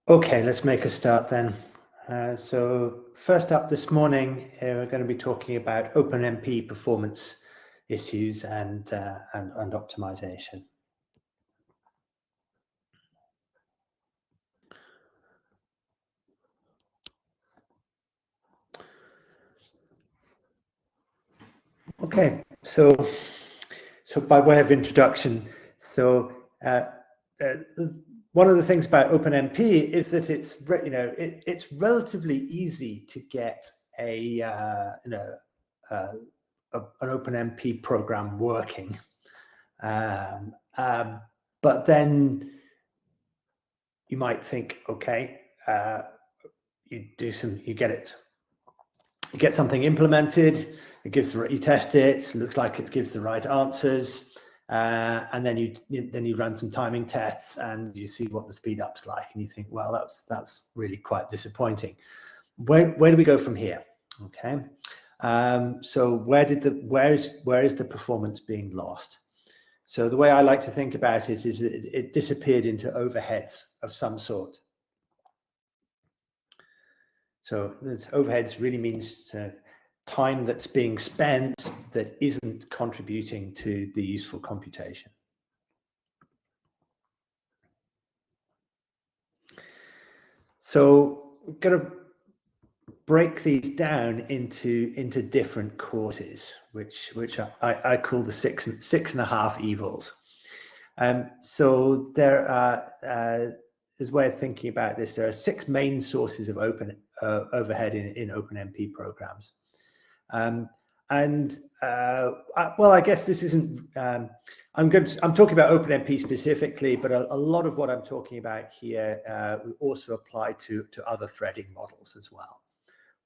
Okay, let's make a start then. So first up this morning, we're going to be talking about OpenMP performance issues and optimization. Okay, so by way of introduction, one of the things about OpenMP is that it's it's relatively easy to get an OpenMP program working, but then you might think, okay, you get something implemented, you test it, looks like it gives the right answers. And then you run some timing tests and you see what the speed up's like, and you think, well, that's really quite disappointing. Where do we go from here? Okay, so where is the performance being lost? So the way I like to think about it is it disappeared into overheads of some sort. So overheads really means time that's being spent that isn't contributing to the useful computation. So we're going to break these down into different causes, which I call the six and a half evils. So there are, as a way of thinking about this, there are 6 main sources of overhead in OpenMP programs. Well, I guess this isn't. I'm talking about OpenMP specifically, but a lot of what I'm talking about here will also apply to other threading models as well.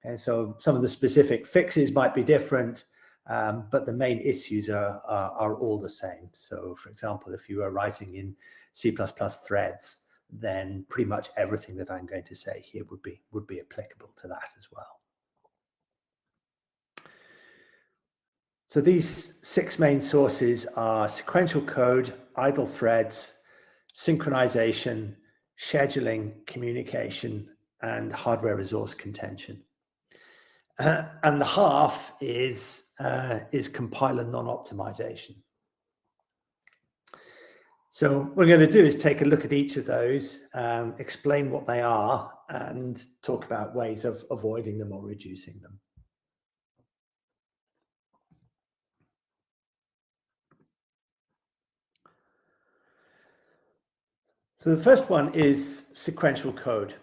And so some of the specific fixes might be different, but the main issues are all the same. So, for example, if you are writing in C++ threads, then pretty much everything that I'm going to say here would be applicable to that as well. So these 6 main sources are sequential code, idle threads, synchronization, scheduling, communication, and hardware resource contention. And the half is compiler non-optimization. So what we're going to do is take a look at each of those, explain what they are, and talk about ways of avoiding them or reducing them. So the first one is sequential code.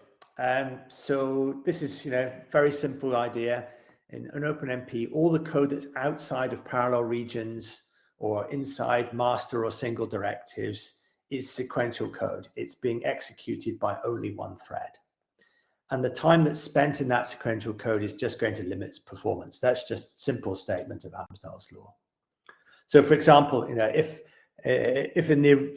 So this is, very simple idea. In an OpenMP, all the code that's outside of parallel regions or inside master or single directives is sequential code. It's being executed by only one thread. And the time that's spent in that sequential code is just going to limit its performance. That's just a simple statement of Amdahl's law. So for example, if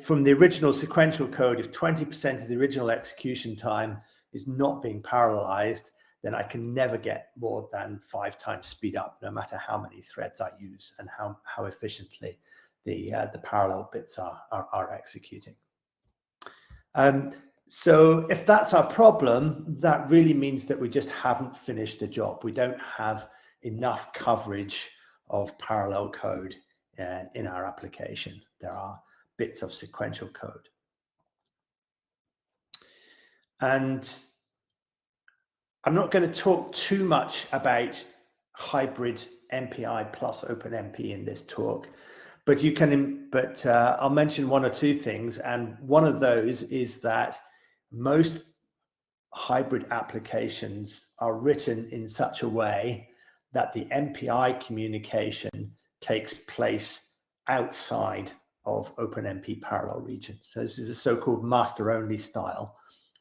from the original sequential code, if 20% of the original execution time is not being parallelized, then I can never get more than 5 times speed up, no matter how many threads I use and how efficiently the parallel bits are executing. So if that's our problem, that really means that we just haven't finished the job. We don't have enough coverage of parallel code in our application. There are bits of sequential code. And I'm not going to talk too much about hybrid MPI plus OpenMP in this talk, but I'll mention 1 or 2 things. And one of those is that most hybrid applications are written in such a way that the MPI communication takes place outside of OpenMP parallel regions. So this is a so-called master-only style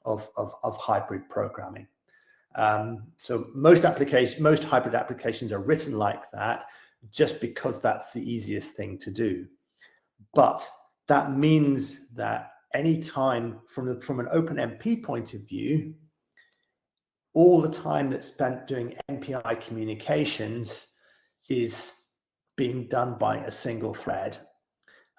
of hybrid programming. So most hybrid applications are written like that just because that's the easiest thing to do. But that means that any time from an OpenMP point of view, all the time that's spent doing MPI communications is being done by a single thread.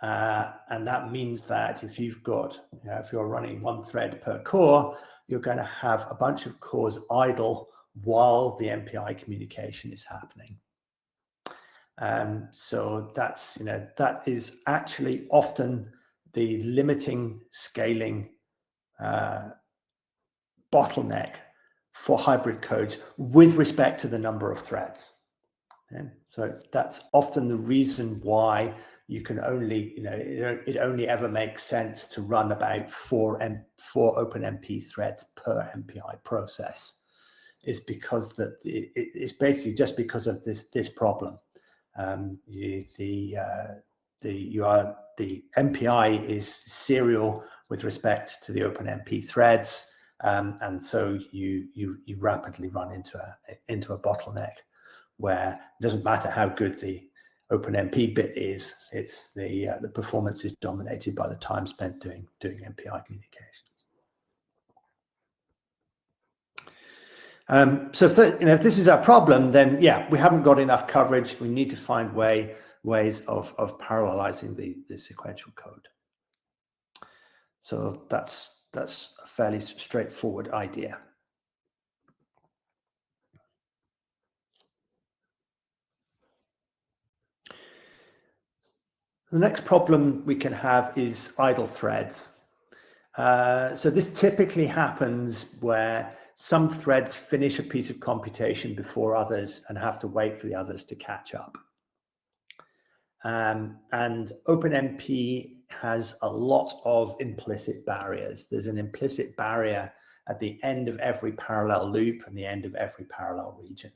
And that means that if you're running 1 thread per core, you're going to have a bunch of cores idle while the MPI communication is happening. So that's, that is actually often the limiting scaling bottleneck for hybrid codes with respect to the number of threads. And so that's often the reason why you can only, it only ever makes sense to run about four OpenMP threads per MPI process, is because it's basically just because of this problem. The MPI is serial with respect to the OpenMP threads, and so you rapidly run into a bottleneck where it doesn't matter how good the OpenMP bit is, it's the performance is dominated by the time spent doing MPI communications. So if this is our problem, then yeah, we haven't got enough coverage. We need to find ways of parallelizing the sequential code. So that's a fairly straightforward idea. The next problem we can have is idle threads. So this typically happens where some threads finish a piece of computation before others and have to wait for the others to catch up. And OpenMP has a lot of implicit barriers. There's an implicit barrier at the end of every parallel loop and the end of every parallel region.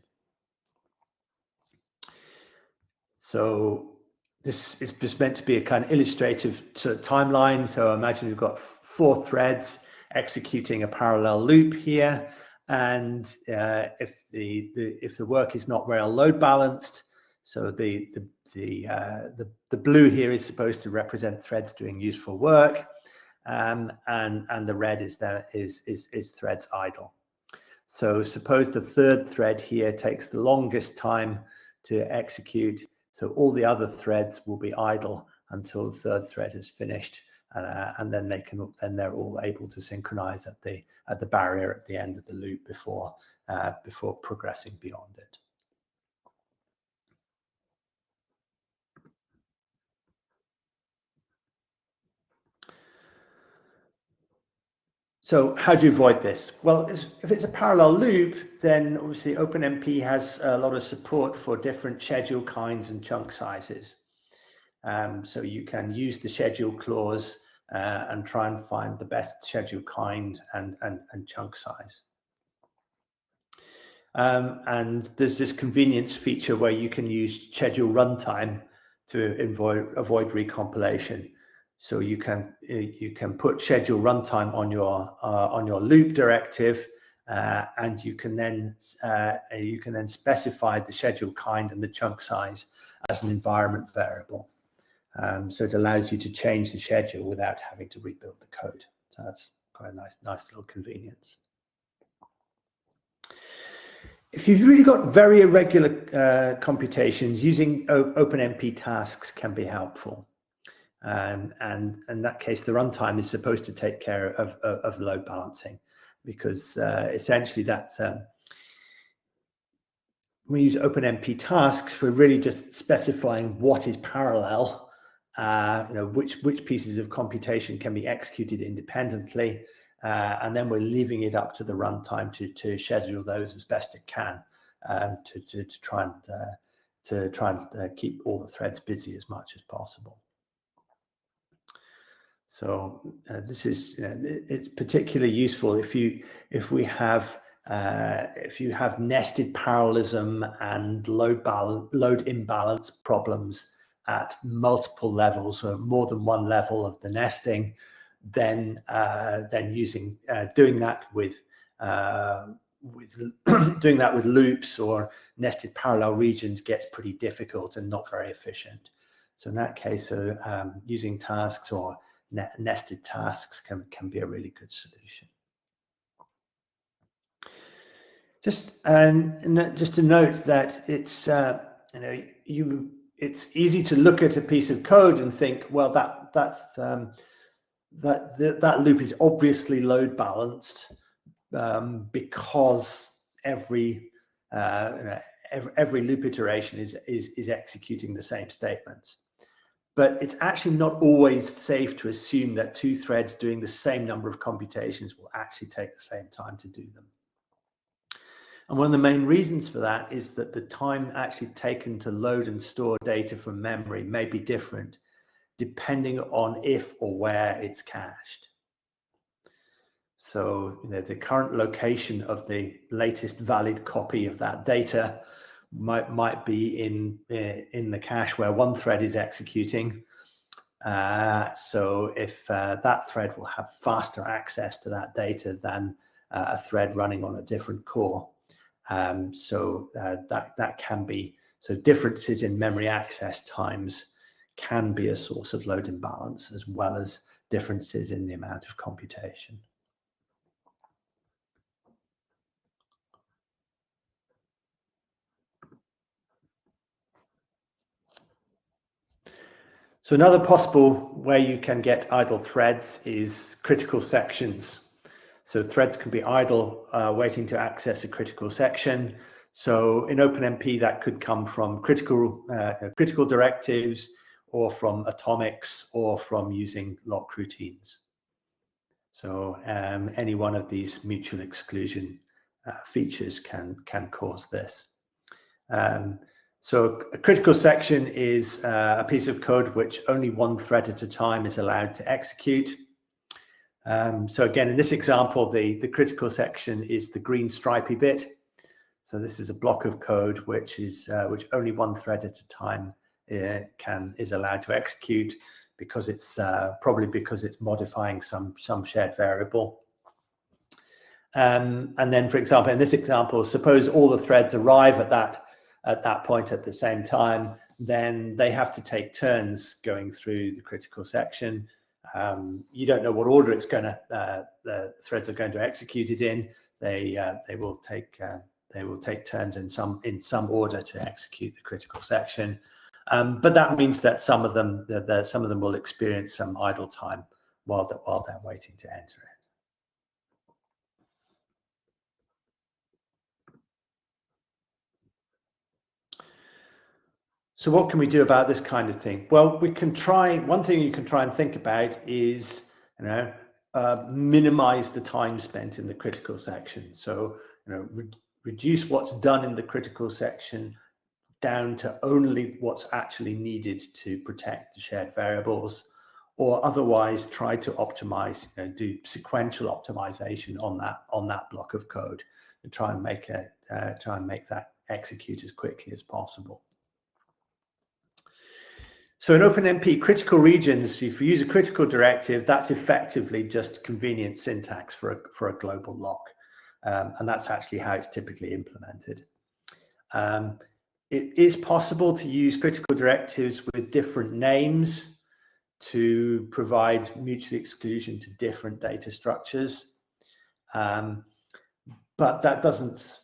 So this is just meant to be a kind of illustrative timeline. So imagine we've got 4 threads executing a parallel loop here, and if the work is not well load balanced, so the blue here is supposed to represent threads doing useful work, and the red is threads idle. So suppose the 3rd thread here takes the longest time to execute, so all the other threads will be idle until the 3rd thread is finished, and then they're all able to synchronize at the barrier at the end of the loop before progressing beyond it. So how do you avoid this? Well, if it's a parallel loop, then obviously OpenMP has a lot of support for different schedule kinds and chunk sizes. So you can use the schedule clause and try and find the best schedule kind and chunk size. And there's this convenience feature where you can use schedule runtime to avoid recompilation. So you can put schedule runtime on your loop directive, and you can then specify the schedule kind and the chunk size as an environment variable. So it allows you to change the schedule without having to rebuild the code. So that's quite a nice little convenience. If you've really got very irregular computations, using OpenMP tasks can be helpful. And in that case, the runtime is supposed to take care of load balancing, because essentially that's when we use OpenMP tasks, we're really just specifying what is parallel, which pieces of computation can be executed independently, and then we're leaving it up to the runtime to schedule those as best it can, to try and keep all the threads busy as much as possible. So this is it's particularly useful if you have nested parallelism and load imbalance problems at multiple levels, or more than one level of the nesting. Then doing that with loops or nested parallel regions gets pretty difficult and not very efficient. So in that case, using tasks or nested tasks can be a really good solution. Just to note that it's it's easy to look at a piece of code and think, well, that loop is obviously load balanced, because every loop iteration is executing the same statements. But it's actually not always safe to assume that two threads doing the same number of computations will actually take the same time to do them. And one of the main reasons for that is that the time actually taken to load and store data from memory may be different depending on if or where it's cached. So, the current location of the latest valid copy of that data might be in the cache where one thread is executing. So if that thread will have faster access to that data than a thread running on a different core. So that can be, so differences in memory access times can be a source of load imbalance, as well as differences in the amount of computation. So another possible way you can get idle threads is critical sections. So threads can be idle, waiting to access a critical section. So in OpenMP, that could come from critical directives, or from atomics, or from using lock routines. So any one of these mutual exclusion features can cause this. So a critical section is a piece of code which only one thread at a time is allowed to execute. So again, in this example, the critical section is the green stripy bit. So this is a block of code which only one thread at a time is allowed to execute, because it's probably because it's modifying some shared variable. And then, for example, in this example, suppose all the threads arrive at that point at the same time, then they have to take turns going through the critical section. You don't know what order it's the threads are going to execute it in. They will take turns in some order to execute the critical section. But that means that some of them will experience some idle time while they're waiting to enter it. So what can we do about this kind of thing? Well, we can try, one thing you can try and think about is, minimize the time spent in the critical section. So, reduce what's done in the critical section down to only what's actually needed to protect the shared variables, or otherwise try to optimize, do sequential optimization on that block of code, and try and make that execute as quickly as possible. So in OpenMP, critical regions, if you use a critical directive, that's effectively just convenient syntax for a global lock. And that's actually how it's typically implemented. It is possible to use critical directives with different names to provide mutual exclusion to different data structures. But that doesn't,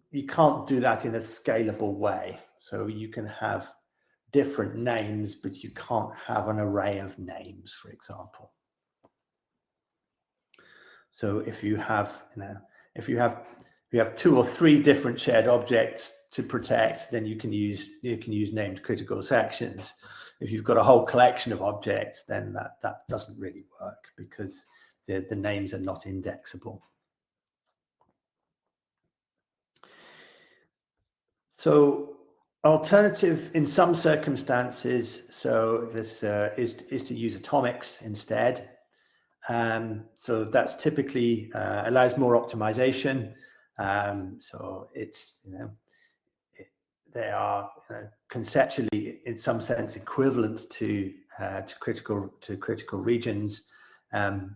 you can't do that in a scalable way. So you can have different names, but you can't have an array of names, for example. So if you have, if you have 2 or 3 different shared objects to protect, then you can use named critical sections. If you've got a whole collection of objects, then that doesn't really work, because the names are not indexable. So alternative in some circumstances, so this is to use atomics instead. So that's typically allows more optimization. So it's, they are conceptually, in some sense, equivalent to critical regions,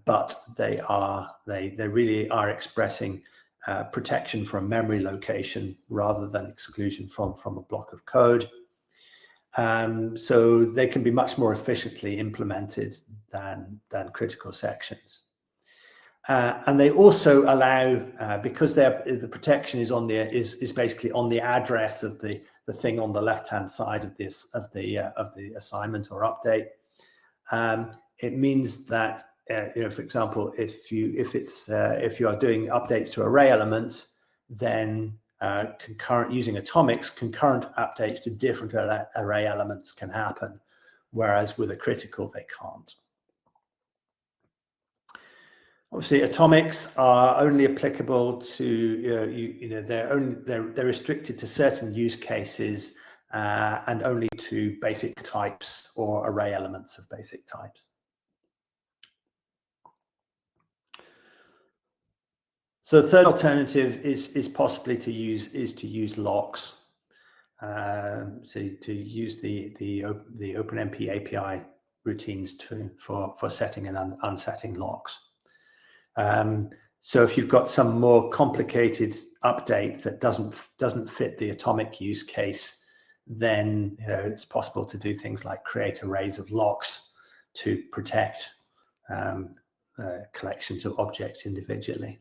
but they really are expressing protection from memory location rather than exclusion from a block of code. So they can be much more efficiently implemented than critical sections. And they also allow, because the protection is basically on the address of the thing on the left-hand side of the assignment or update. It means that for example, if you are doing updates to array elements, then using atomics, concurrent updates to different array elements can happen, whereas with a critical they can't. Obviously, atomics are only applicable to they're restricted to certain use cases and only to basic types or array elements of basic types. So the third alternative is possibly to use locks. So to use the OpenMP API routines for setting and unsetting locks. So if you've got some more complicated update that doesn't fit the atomic use case, then it's possible to do things like create arrays of locks to protect collections of objects individually.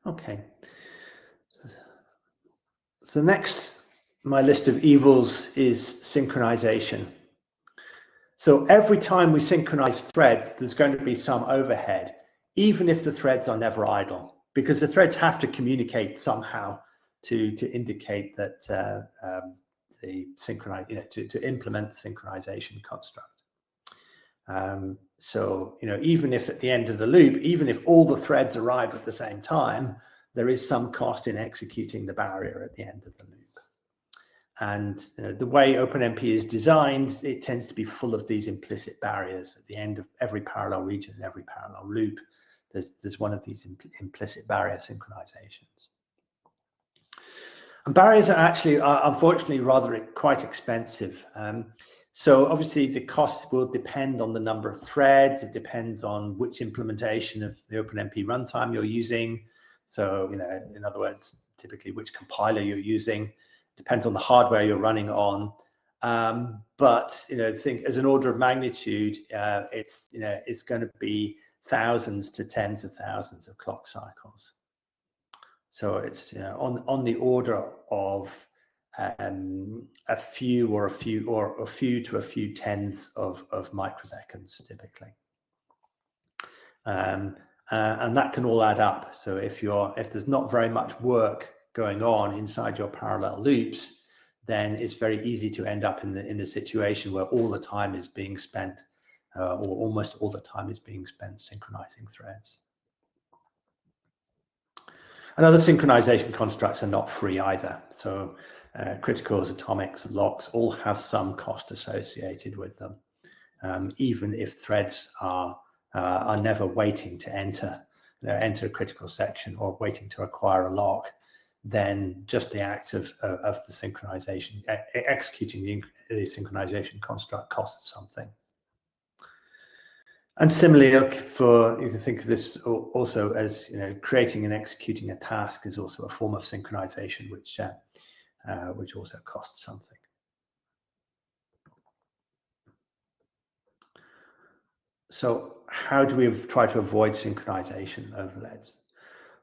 Okay. So next, my list of evils is synchronization. So every time we synchronize threads, there's going to be some overhead, even if the threads are never idle, because the threads have to communicate somehow to indicate that to implement the synchronization construct. So even if at the end of the loop, even if all the threads arrive at the same time, there is some cost in executing the barrier at the end of the loop. And the way OpenMP is designed, it tends to be full of these implicit barriers. At the end of every parallel region and every parallel loop, there's one of these implicit barrier synchronizations. And barriers are actually, unfortunately, quite expensive. So obviously the costs will depend on the number of threads. It depends on which implementation of the OpenMP runtime you're using. So, in other words, typically which compiler you're using. Depends on the hardware you're running on. But think as an order of magnitude, it's going to be thousands to tens of thousands of clock cycles. So it's on the order of a few to a few tens of microseconds typically, and that can all add up. So if there's not very much work going on inside your parallel loops, then it's very easy to end up in the situation where all the time is being spent, or almost all the time is being spent synchronizing threads. And other synchronization constructs are not free either. So criticals, atomics, locks all have some cost associated with them, even if threads are never waiting to enter a critical section or waiting to acquire a lock. Then just the act of the synchronization, executing the synchronization construct costs something. And similarly, you can think of this also as creating and executing a task is also a form of synchronization, which also costs something. So how do we try to avoid synchronization overheads?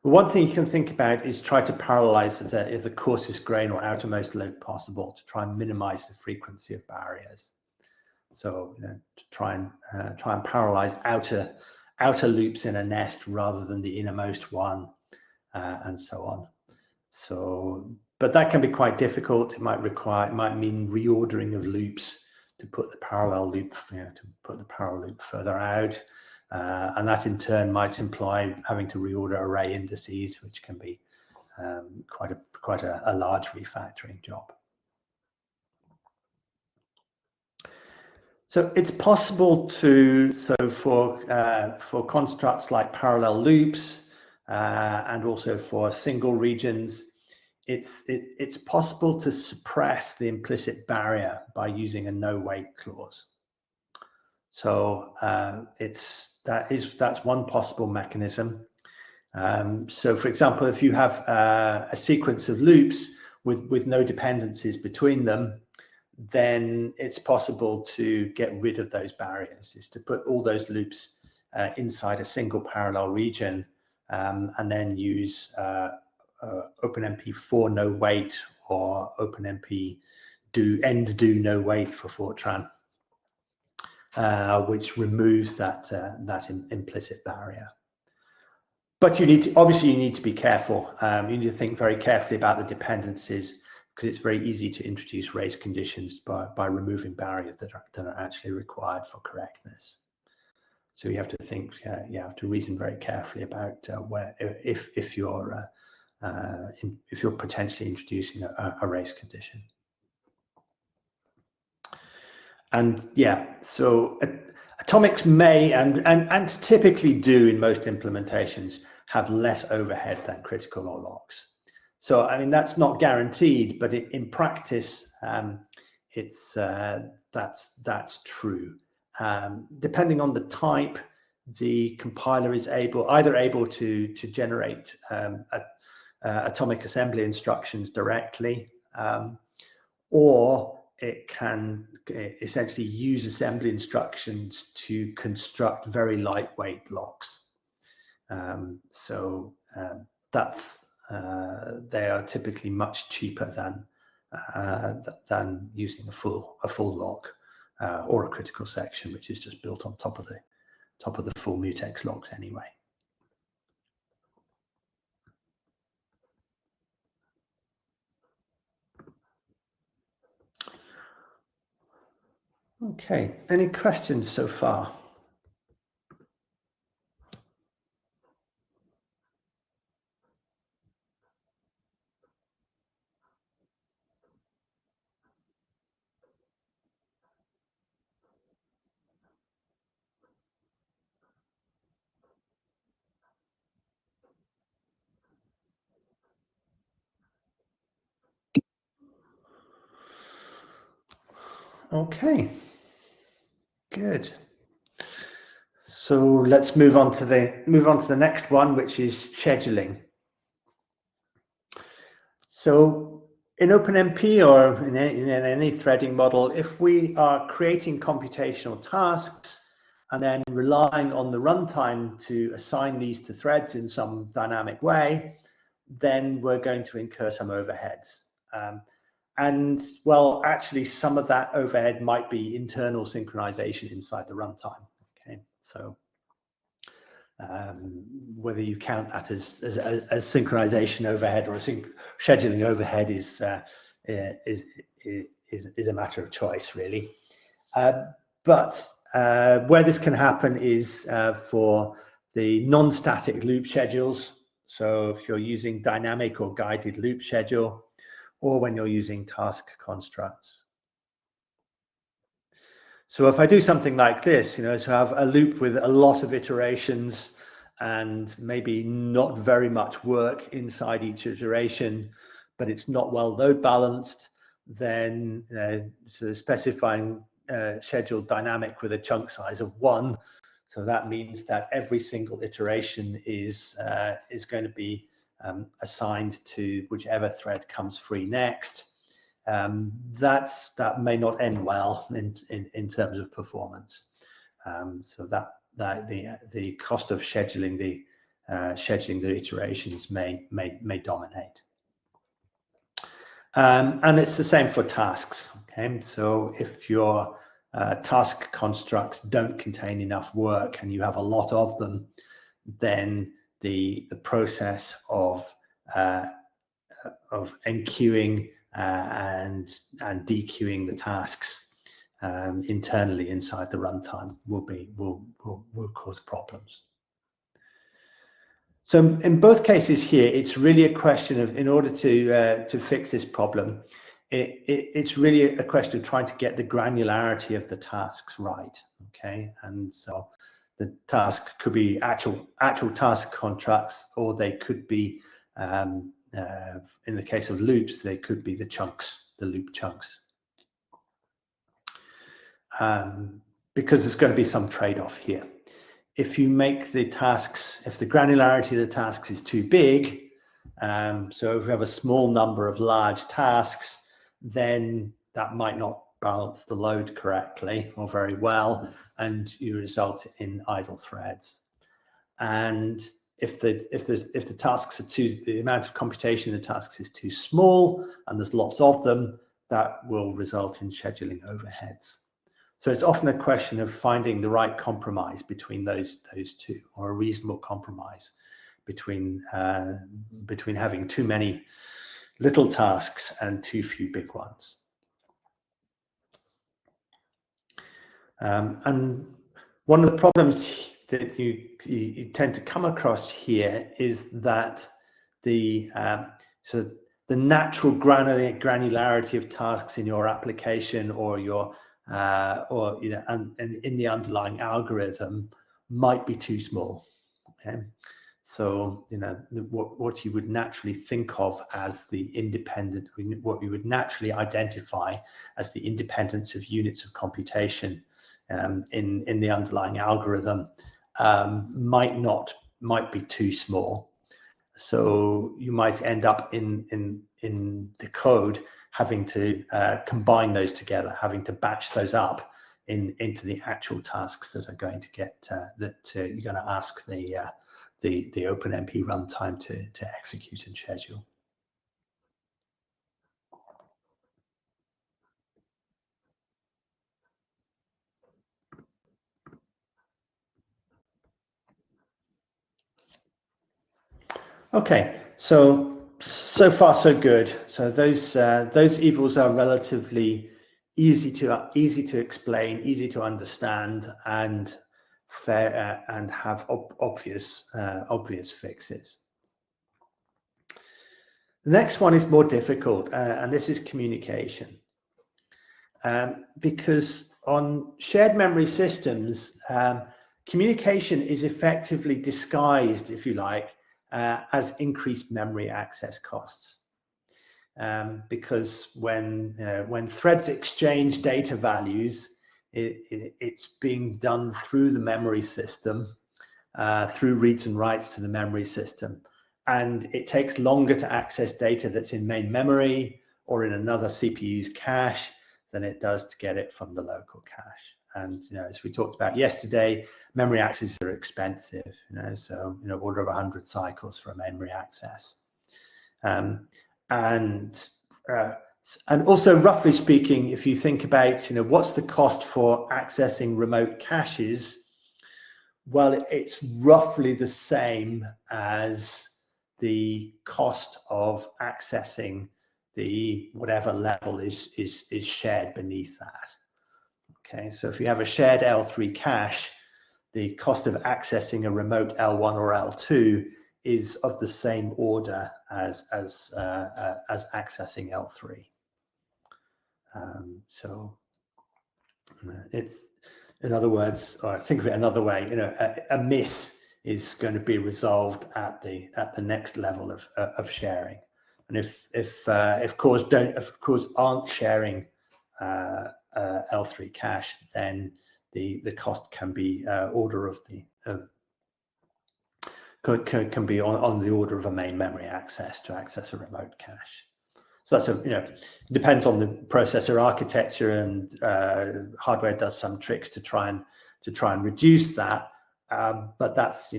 Well, one thing you can think about is try to parallelize the coarsest grain or outermost loop possible to try and minimize the frequency of barriers. So to try and parallelize outer loops in a nest rather than the innermost one, and so on. So, but that can be quite difficult. It might mean reordering of loops to put the parallel loop further out, and that in turn might imply having to reorder array indices, which can be quite a large refactoring job. So it's possible for constructs like parallel loops and also for single regions, it's possible to suppress the implicit barrier by using a no wait clause. So that's one possible mechanism. So for example, if you have a sequence of loops with no dependencies between them, then it's possible to get rid of those barriers, is to put all those loops inside a single parallel region and then use OpenMP for no wait, or OpenMP end do no wait for Fortran, which removes that implicit barrier. But you need to, obviously you need to be careful. You need to think very carefully about the dependencies, because it's very easy to introduce race conditions by removing barriers that are actually required for correctness. So you have to think, you have to reason very carefully about where, if you're potentially introducing a race condition. And yeah, so atomics may and typically do in most implementations have less overhead than critical or locks. So I mean, that's not guaranteed, but in practice, that's true. Depending on the type, the compiler is either able to generate atomic assembly instructions directly, or it can essentially use assembly instructions to construct very lightweight locks. They are typically much cheaper than using a full lock or a critical section, which is just built on top of the full mutex locks anyway. Okay, any questions so far? Okay, good. So let's move on to the next one, which is scheduling. So in OpenMP or in any threading model, if we are creating computational tasks and then relying on the runtime to assign these to threads in some dynamic way, then we're going to incur some overheads. And well, actually, some of that overhead might be internal synchronization inside the runtime. Okay, so whether you count that as synchronization overhead or a scheduling overhead is a matter of choice, really. But where this can happen is for the non-static loop schedules. So if you're using dynamic or guided loop schedule, or when you're using task constructs. So if I do something like this, so have a loop with a lot of iterations and maybe not very much work inside each iteration, but it's not well load balanced, then sort of specifying schedule dynamic with a chunk size of 1. So that means that every single iteration is going to be assigned to whichever thread comes free next. That may not end well in terms of performance. So that the cost of scheduling the iterations may dominate. And it's the same for tasks. Okay, so if your task constructs don't contain enough work and you have a lot of them, then the process of enqueuing and dequeuing the tasks internally inside the runtime will cause problems. So in both cases here, it's really a question of, in order to fix this problem, it's really a question of trying to get the granularity of the tasks right. Okay, and so the task could be actual task contracts, or they could be, in the case of loops, they could be the chunks, the loop chunks. Because there's going to be some trade-off here. If you make the tasks, if the granularity of the tasks is too big, so if we have a small number of large tasks, then that might not balance the load correctly or very well, and you result in idle threads. And if the tasks are the amount of computation in the tasks is too small and there's lots of them, that will result in scheduling overheads. So it's often a question of finding the right compromise between those two, or a reasonable compromise between having too many little tasks and too few big ones. And one of the problems that you tend to come across here is that the natural granularity of tasks in your application or your and in the underlying algorithm might be too small. Okay, so what you would naturally think of as the independent, what you would naturally identify as the independence of units of computation in the underlying algorithm might be too small. So you might end up in the code having to combine those together, having to batch those up into the actual tasks that are going to get you're going to ask the OpenMP runtime to execute and schedule. Okay, so far so good. So those evils are relatively easy to explain, easy to understand, and fair and have obvious fixes. The next one is more difficult, and this is communication, because on shared memory systems, communication is effectively disguised, if you like, as increased memory access costs, because when threads exchange data values, it's being done through the memory system, through reads and writes to the memory system, and it takes longer to access data that's in main memory or in another CPU's cache than it does to get it from the local cache. And as we talked about yesterday, memory accesses are expensive. So order of 100 cycles for a memory access, and also, roughly speaking, if you think about what's the cost for accessing remote caches, well, it's roughly the same as the cost of accessing the whatever level is shared beneath that. Okay, so if you have a shared L3 cache, the cost of accessing a remote L1 or L2 is of the same order as accessing L3. So it's, in other words, or think of it another way, a miss is going to be resolved at the next level of sharing. And if cores aren't sharing L3 cache, then the cost can be order of the can be on the order of a main memory access to access a remote cache. So that's depends on the processor architecture, and hardware does some tricks to try and reduce that. But that's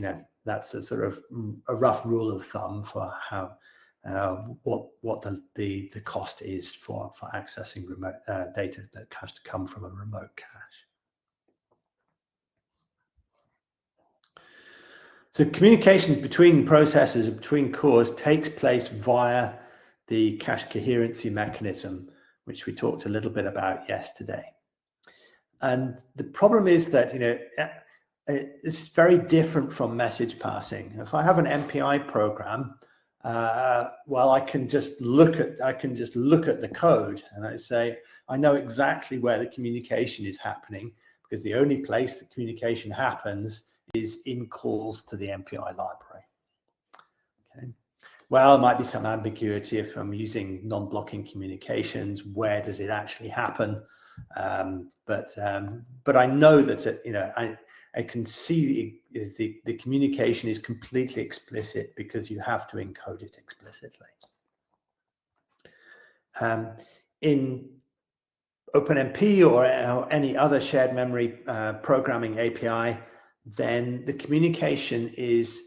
that's a sort of a rough rule of thumb for how what the cost is for accessing remote data that has to come from a remote cache. So communication between processors, between cores, takes place via the cache coherency mechanism, which we talked a little bit about yesterday. And the problem is that it's very different from message passing. If I have an MPI program, well, I can just look at the code and I say I know exactly where the communication is happening, because the only place that communication happens is in calls to the MPI library. Okay. Well, there might be some ambiguity if I'm using non-blocking communications. Where does it actually happen? But I know that I can see the communication is completely explicit, because you have to encode it explicitly. In OpenMP or any other shared memory programming API, then the communication is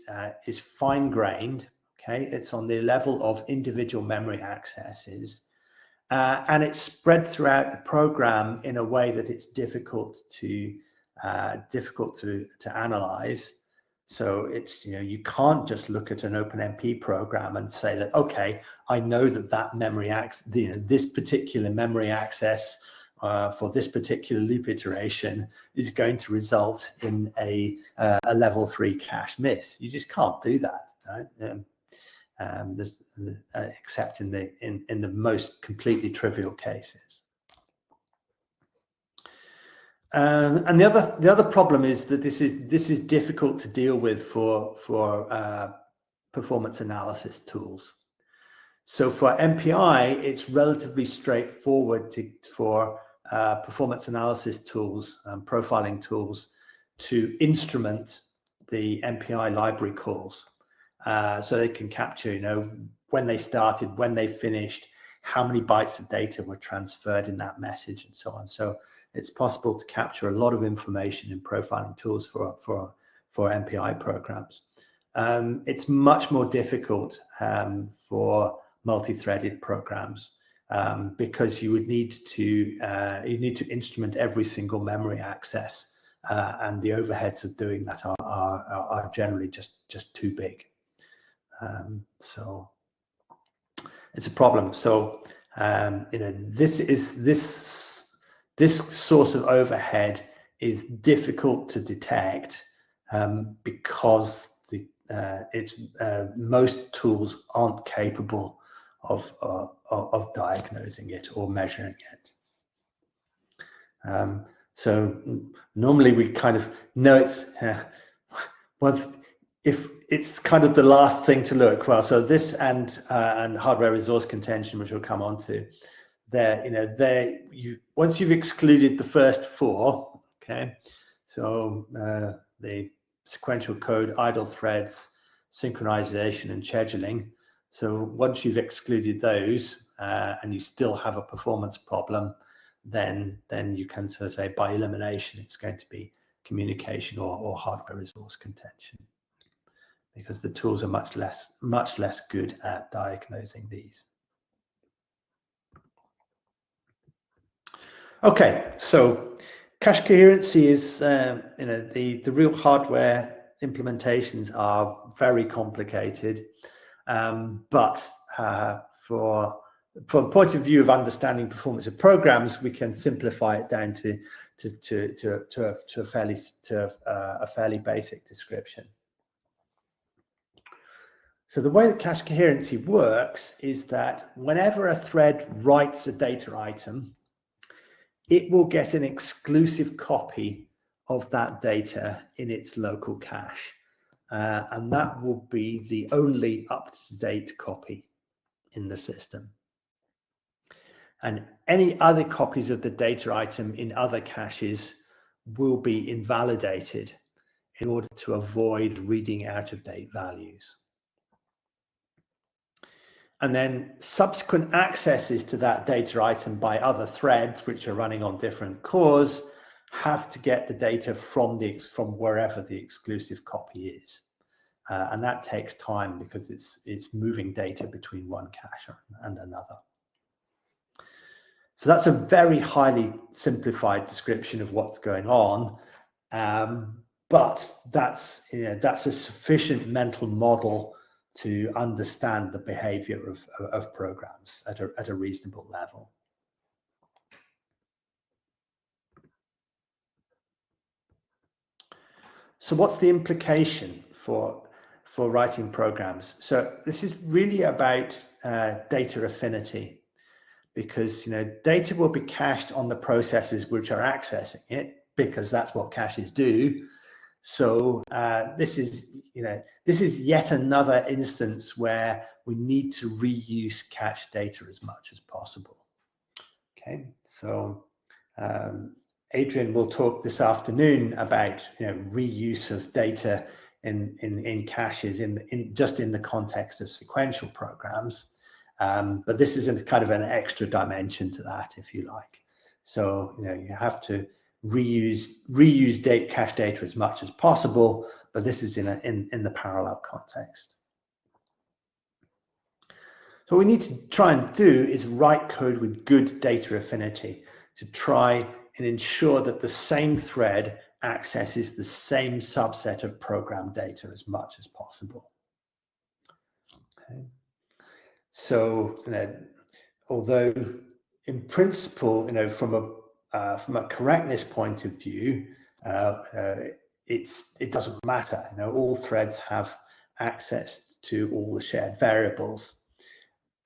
fine-grained. Okay, it's on the level of individual memory accesses, and it's spread throughout the program in a way that it's difficult to analyze. So it's, you can't just look at an OpenMP program and say that, okay, I know that memory access, this particular memory access for this particular loop iteration is going to result in a level 3 cache miss. You just can't do that, right? Except in the most completely trivial cases. And the other problem is that this is difficult to deal with for performance analysis tools. So for MPI, it's relatively straightforward for performance analysis tools, profiling tools, to instrument the MPI library calls, so they can capture, when they started, when they finished, how many bytes of data were transferred in that message, and so on. So it's possible to capture a lot of information in profiling tools for MPI programs. It's much more difficult for multi-threaded programs, because you would need to instrument every single memory access, and the overheads of doing that are generally just too big. So it's a problem. So this sort of overhead is difficult to detect, because most tools aren't capable of diagnosing it or measuring it. So normally we kind of know it's if it's kind of the last thing to look. Well, so this and hardware resource contention, which we'll come on to, once you've excluded the first 4, okay, so the sequential code, idle threads, synchronization, and scheduling. So once you've excluded those, and you still have a performance problem, then you can sort of say, by elimination, it's going to be communication or hardware resource contention, because the tools are much less good at diagnosing these. Okay, so cache coherency is, the real hardware implementations are very complicated, but from a point of view of understanding performance of programs, we can simplify it down to a fairly basic description. So the way that cache coherency works is that whenever a thread writes a data item, it will get an exclusive copy of that data in its local cache, and that will be the only up-to-date copy in the system. And any other copies of the data item in other caches will be invalidated in order to avoid reading out-of-date values. And then subsequent accesses to that data item by other threads, which are running on different cores, have to get the data from wherever the exclusive copy is. And that takes time, because it's moving data between one cache and another. So that's a very highly simplified description of what's going on, but that's a sufficient mental model to understand the behavior of programs at a reasonable level. So what's the implication for writing programs? So this is really about data affinity, because data will be cached on the processes which are accessing it, because that's what caches do. So this is yet another instance where we need to reuse cache data as much as possible. Okay, so Adrian will talk this afternoon about reuse of data in caches just in the context of sequential programs, but this is kind of an extra dimension to that, if you like. So you have to reuse cache data as much as possible, but this is in the parallel context. So what we need to try and do is write code with good data affinity to try and ensure that the same thread accesses the same subset of program data as much as possible. Okay. So, although in principle, from a correctness point of view, it doesn't matter. All threads have access to all the shared variables.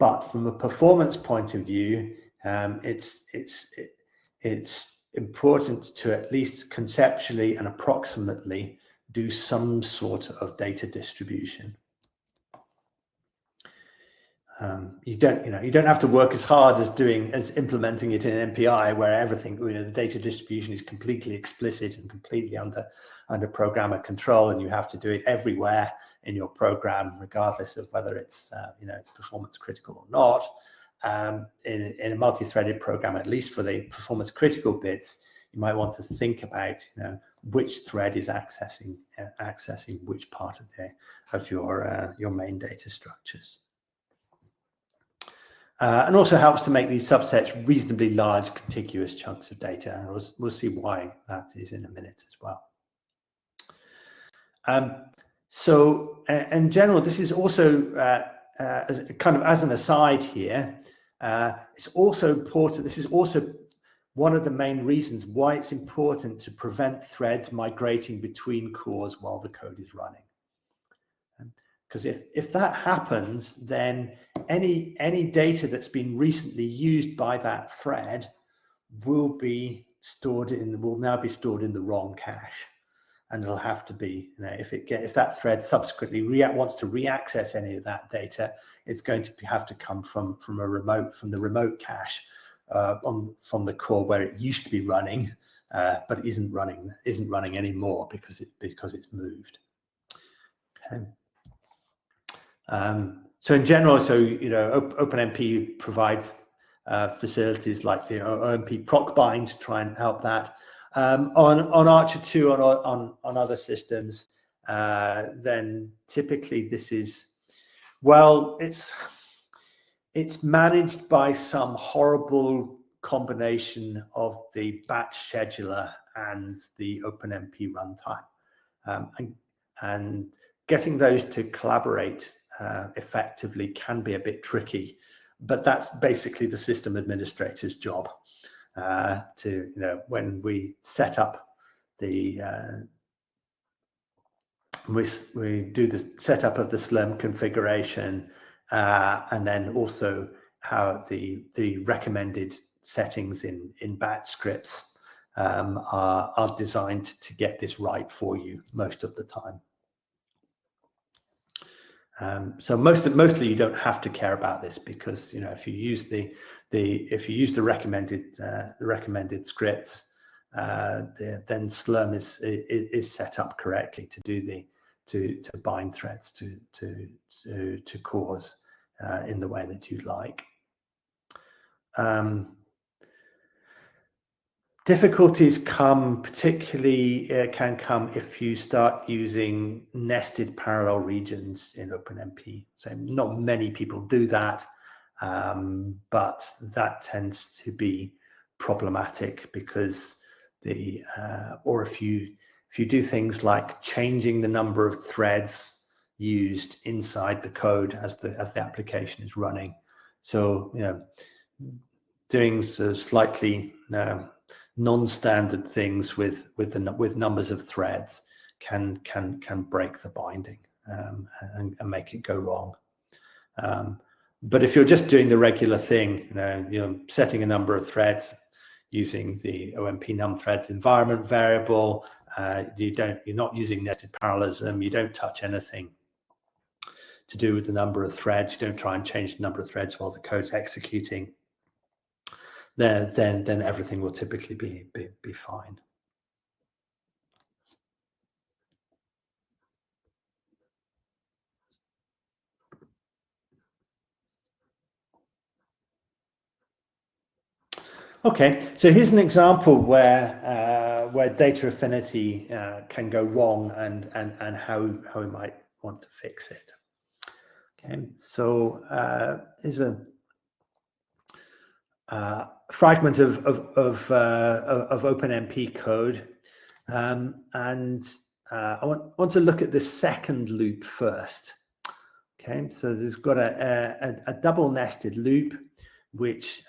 But from a performance point of view, it's important to at least conceptually and approximately do some sort of data distribution. You don't have to work as hard as implementing it in MPI, where everything, the data distribution is completely explicit and completely under programmer control, and you have to do it everywhere in your program, regardless of whether it's it's performance critical or not. In a multi-threaded program, at least for the performance critical bits, you might want to think about which thread is accessing which part of your main data structures. And also helps to make these subsets reasonably large, contiguous chunks of data. And we'll see why that is in a minute as well. So in general, this is also as an aside here. It's also important. This is also one of the main reasons why it's important to prevent threads migrating between cores while the code is running. Because if that happens, then any data that's been recently used by that thread will now be stored in the wrong cache, and it'll have to be, if that thread subsequently wants to reaccess any of that data, it's going to have to come from the remote cache from the core where it used to be running, but isn't running anymore because it's moved. Okay. So in general, OpenMP provides facilities like the OMP proc bind to try and help that. On ARCHER2 on other systems, then typically this is, well, it's managed by some horrible combination of the batch scheduler and the OpenMP runtime, and getting those to collaborate effectively can be a bit tricky, but that's basically the system administrator's job when we set up the we do the setup of the SLM configuration, and then also how the recommended settings in batch scripts are designed to get this right for you most of the time. So mostly you don't have to care about this, because if you use the recommended scripts, then SLM is set up correctly to do to bind threads to cores in the way that you'd like. Difficulties can come if you start using nested parallel regions in OpenMP. So not many people do that, but that tends to be problematic because or if you do things like changing the number of threads used inside the code as the application is running. So doing sort of slightly non-standard things with numbers of threads can break the binding and make it go wrong. But if you're just doing the regular thing, setting a number of threads using the OMP num threads environment variable, you're not using netted parallelism, you don't touch anything to do with the number of threads, you don't try and change the number of threads while the code's executing, then everything will typically be fine. Okay, so here's an example where where data affinity can go wrong and how we might want to fix it. Okay, so here's a fragment of OpenMP code, and I want to look at the second loop first. Okay, so there's got a double nested loop which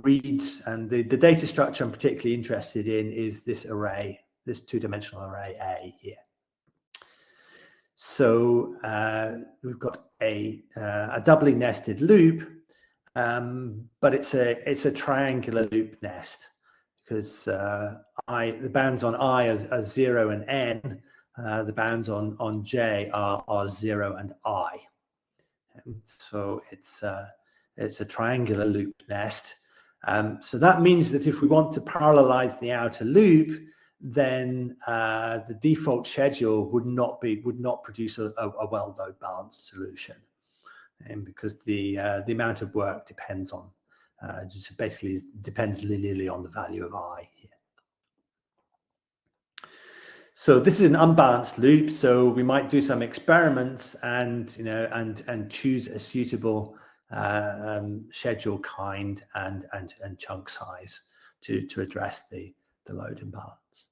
reads, and the data structure I'm particularly interested in is this array, this two-dimensional array A here. So we've got a doubly nested loop, but it's a triangular loop nest because the bounds on I are 0 and n, the bounds on j are 0 and I. So it's a triangular loop nest. So that means that if we want to parallelize the outer loop, then the default schedule would not produce a well load balanced solution, and because the amount of work depends on just basically depends linearly on the value of I here. So this is an unbalanced loop, so we might do some experiments and and choose a suitable schedule kind and chunk size to address the load imbalance.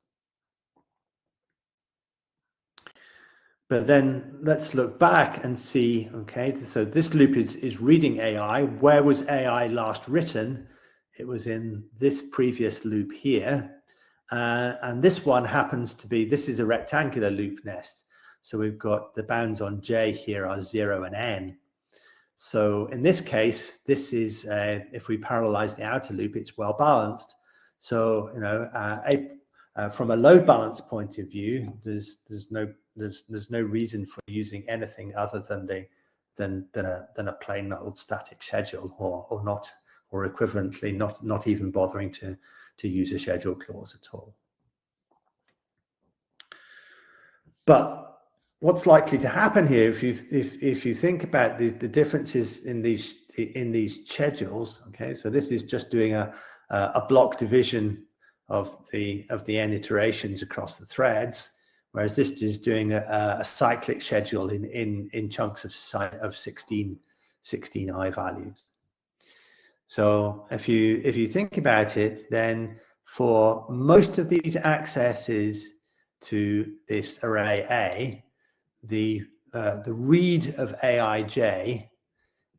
But then let's look back and see, okay, so this loop is reading AI. Where was AI last written? It was in this previous loop here. And this one happens to be, this is a rectangular loop nest. So we've got the bounds on j here are 0 and n. So in this case, this is, if we parallelize the outer loop, it's well balanced. So, from a load balance point of view, there's no reason for using anything other than a plain old static schedule, or not, or equivalently not even bothering to use a schedule clause at all. But what's likely to happen here, if you think about the differences in these schedules, okay, so this is just doing a block division of the n iterations across the threads, whereas this is doing a cyclic schedule in chunks of 16 I values. So if you think about it, then for most of these accesses to this array A, the read of aij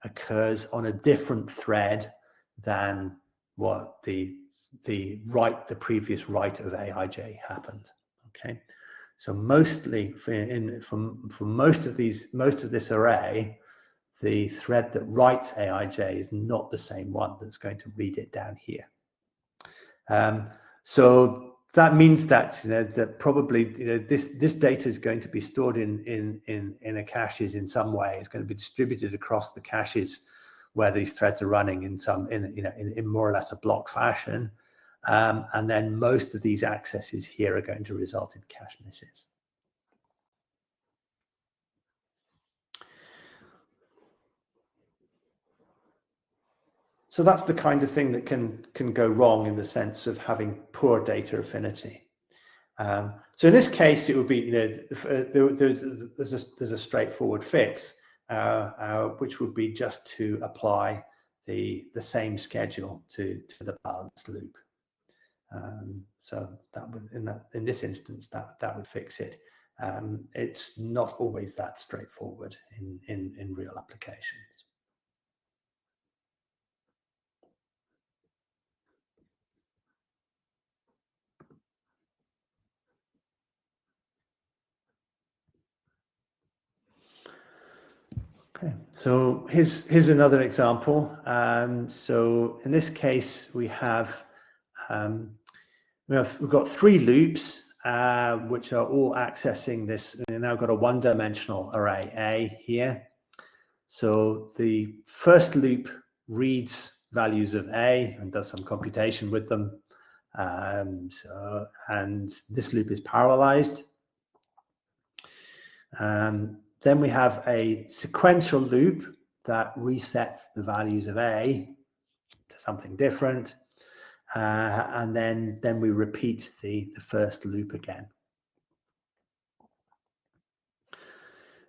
occurs on a different thread than what the previous write of aij happened. Okay, so mostly for most of this array, the thread that writes aij is not the same one that's going to read it down here. So that means that that probably this data is going to be stored in a caches in some way. It's going to be distributed across the caches where these threads are running in more or less a block fashion, and then most of these accesses here are going to result in cache misses. So that's the kind of thing that can go wrong in the sense of having poor data affinity. So in this case, it would be there's a straightforward fix, which would be just to apply the same schedule to the balanced loop. So that would in this instance that would fix it. It's not always that straightforward in real applications. Okay, so here's another example. So in this case, we've got 3 loops which are all accessing this. We've now got a one-dimensional array A here. So the first loop reads values of A and does some computation with them. And this loop is parallelized. Then we have a sequential loop that resets the values of A to something different. and then we repeat the first loop again.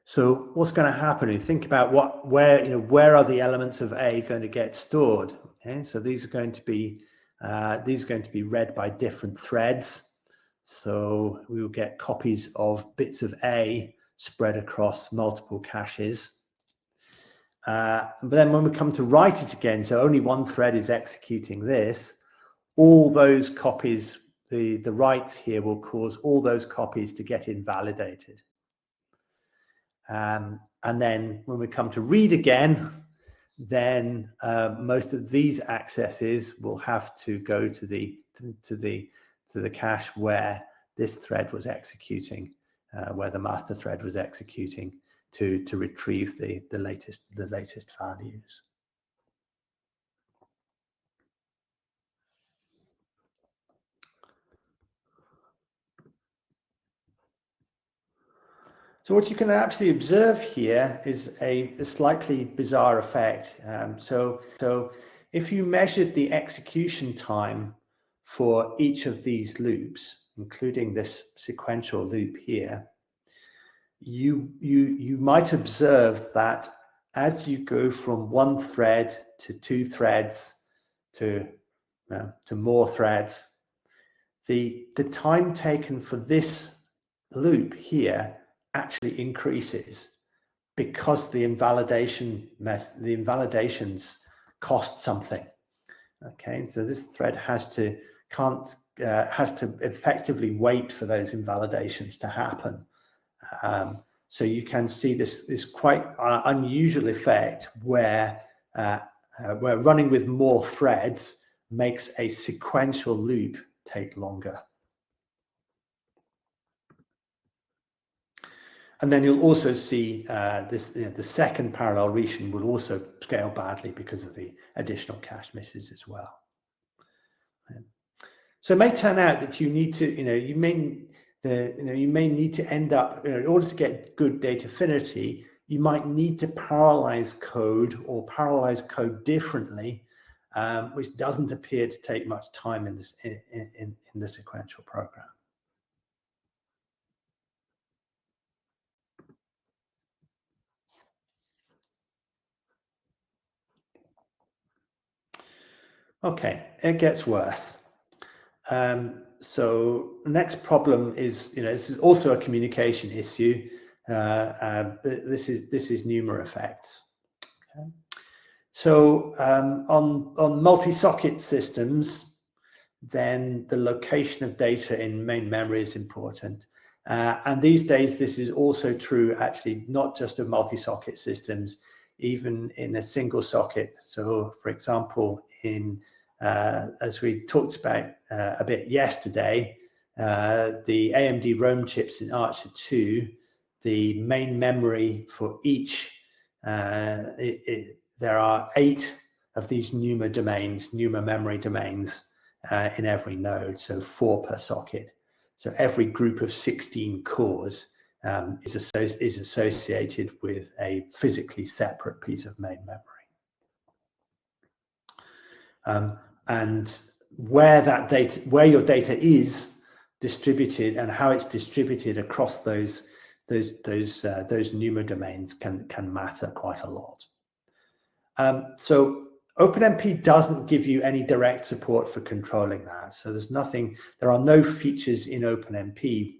So what's going to happen? You think about where are the elements of A going to get stored? Okay, so these are going to be read by different threads. So we will get copies of bits of A spread across multiple caches. But then when we come to write it again, so only one thread is executing this, all those copies, the writes here will cause all those copies to get invalidated. And then when we come to read again, then most of these accesses will have to go to the cache where this thread was executing, where the master thread was executing to retrieve the latest values. So what you can actually observe here is a slightly bizarre effect. So if you measured the execution time for each of these loops, including this sequential loop here, you might observe that as you go from one thread to two threads to more threads, the time taken for this loop here actually increases because the invalidations cost something. Okay, so this thread has to effectively wait for those invalidations to happen. So you can see this quite unusual effect where running with more threads makes a sequential loop take longer. And then you'll also see the second parallel region will also scale badly because of the additional cache misses as well. So it may turn out that you need to, you may need to end up, in order to get good data affinity, you might need to parallelize code or parallelize code differently, which doesn't appear to take much time in the sequential program. Okay, it gets worse. So the next problem is, this is also a communication issue. This is numer effects. Okay. So on multi-socket systems, then the location of data in main memory is important. And these days, this is also true, actually, not just of multi-socket systems, even in a single socket. So, for example, as we talked about a bit yesterday, the AMD ROM chips in ARCHER2, the main memory for each, there are 8 of these NUMA memory domains in every node, so 4 per socket. So every group of 16 cores is associated with a physically separate piece of main memory. And where your data is distributed and how it's distributed across those NUMA domains can matter quite a lot. So OpenMP doesn't give you any direct support for controlling that. So there are no features in OpenMP.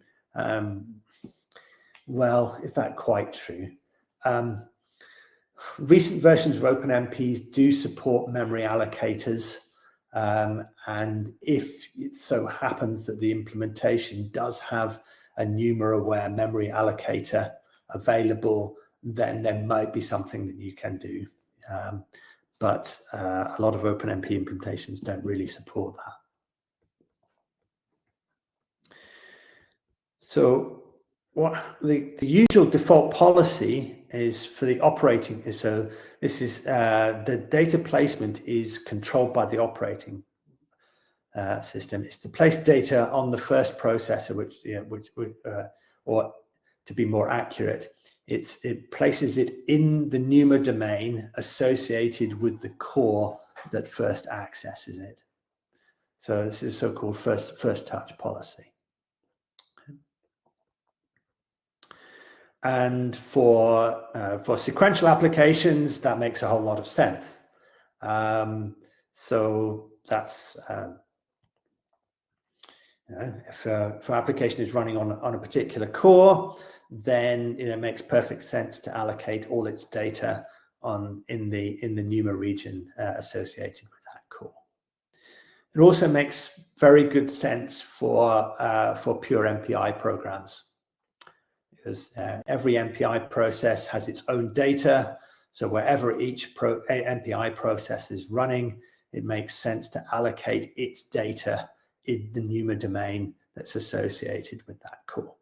Well, is that quite true? Recent versions of OpenMP do support memory allocators. And if it so happens that the implementation does have a NUMA-aware memory allocator available, then there might be something that you can do. But a lot of OpenMP implementations don't really support that. So what the usual default policy is for the operating, so this is the data placement is controlled by the operating system. It's to place data on the first processor, or to be more accurate, it places it in the NUMA domain associated with the core that first accesses it. So this is so-called first touch policy. And for sequential applications, that makes a whole lot of sense. So that's if an application is running on a particular core, then it makes perfect sense to allocate all its data in the NUMA region associated with that core. It also makes very good sense for pure MPI programs, because every MPI process has its own data. So wherever each MPI process is running, it makes sense to allocate its data in the NUMA domain that's associated with that core.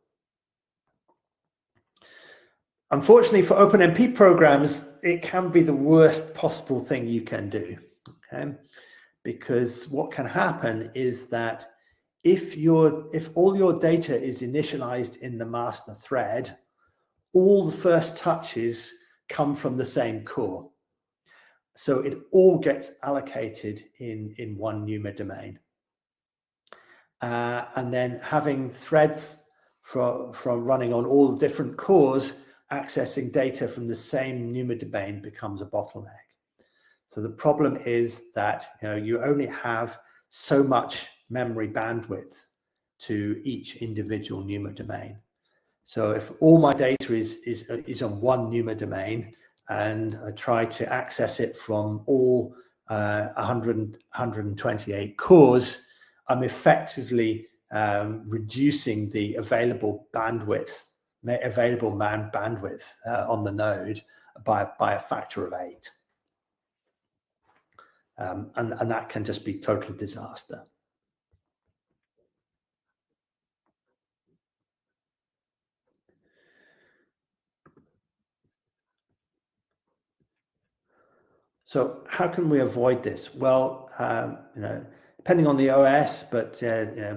Unfortunately, for OpenMP programs, it can be the worst possible thing you can do, okay? Because what can happen is that if all your data is initialized in the master thread, all the first touches come from the same core. So it all gets allocated in one NUMA domain. And then having threads from running on all the different cores, accessing data from the same NUMA domain becomes a bottleneck. So the problem is that you only have so much memory bandwidth to each individual NUMA domain. So if all my data is on one NUMA domain and I try to access it from all 128 cores, I'm effectively reducing the available bandwidth on the node by a factor of 8. And that can just be total disaster. So how can we avoid this? Well, depending on the OS, but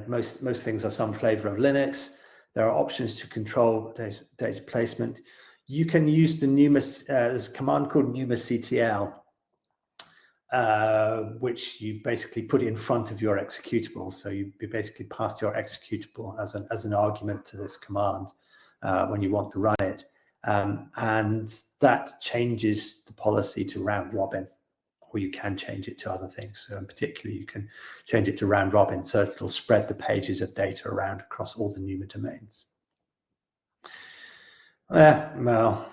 most things are some flavor of Linux. There are options to control data placement. You can use the NUMA, there's a command called NUMActl, which you basically put in front of your executable. So you basically pass your executable as an argument to this command when you want to run it. And that changes the policy to round robin, or you can change it to other things. So in particular, you can change it to round robin, so it'll spread the pages of data around across all the NUMA domains. Well,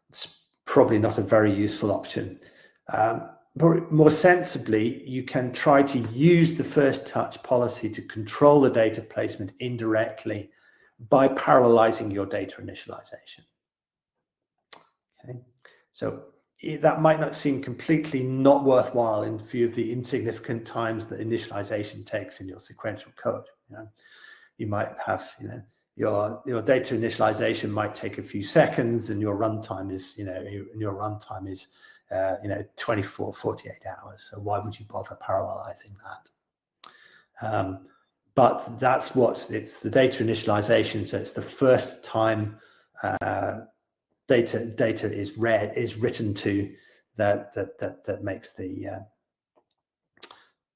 it's probably not a very useful option. But more sensibly, you can try to use the first touch policy to control the data placement indirectly by parallelizing your data initialization. Okay, so that might not seem completely not worthwhile in view of the insignificant times that initialization takes in your sequential code. You might have, your data initialization might take a few seconds, and your runtime is, 24, 48 hours. So why would you bother parallelizing that? But that's it's the data initialization. So it's the first time data is written to that makes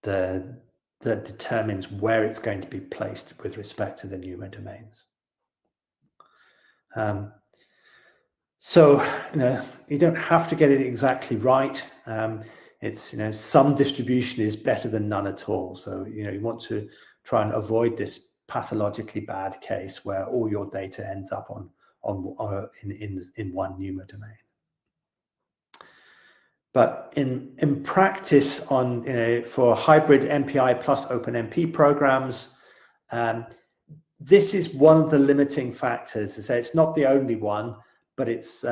that determines where it's going to be placed with respect to the NUMA domains. So you don't have to get it exactly right. It's some distribution is better than none at all. So you want to try and avoid this pathologically bad case where all your data ends up in one NUMA domain. But in practice, for hybrid MPI plus OpenMP programs, this is one of the limiting factors. So it's not the only one, but it's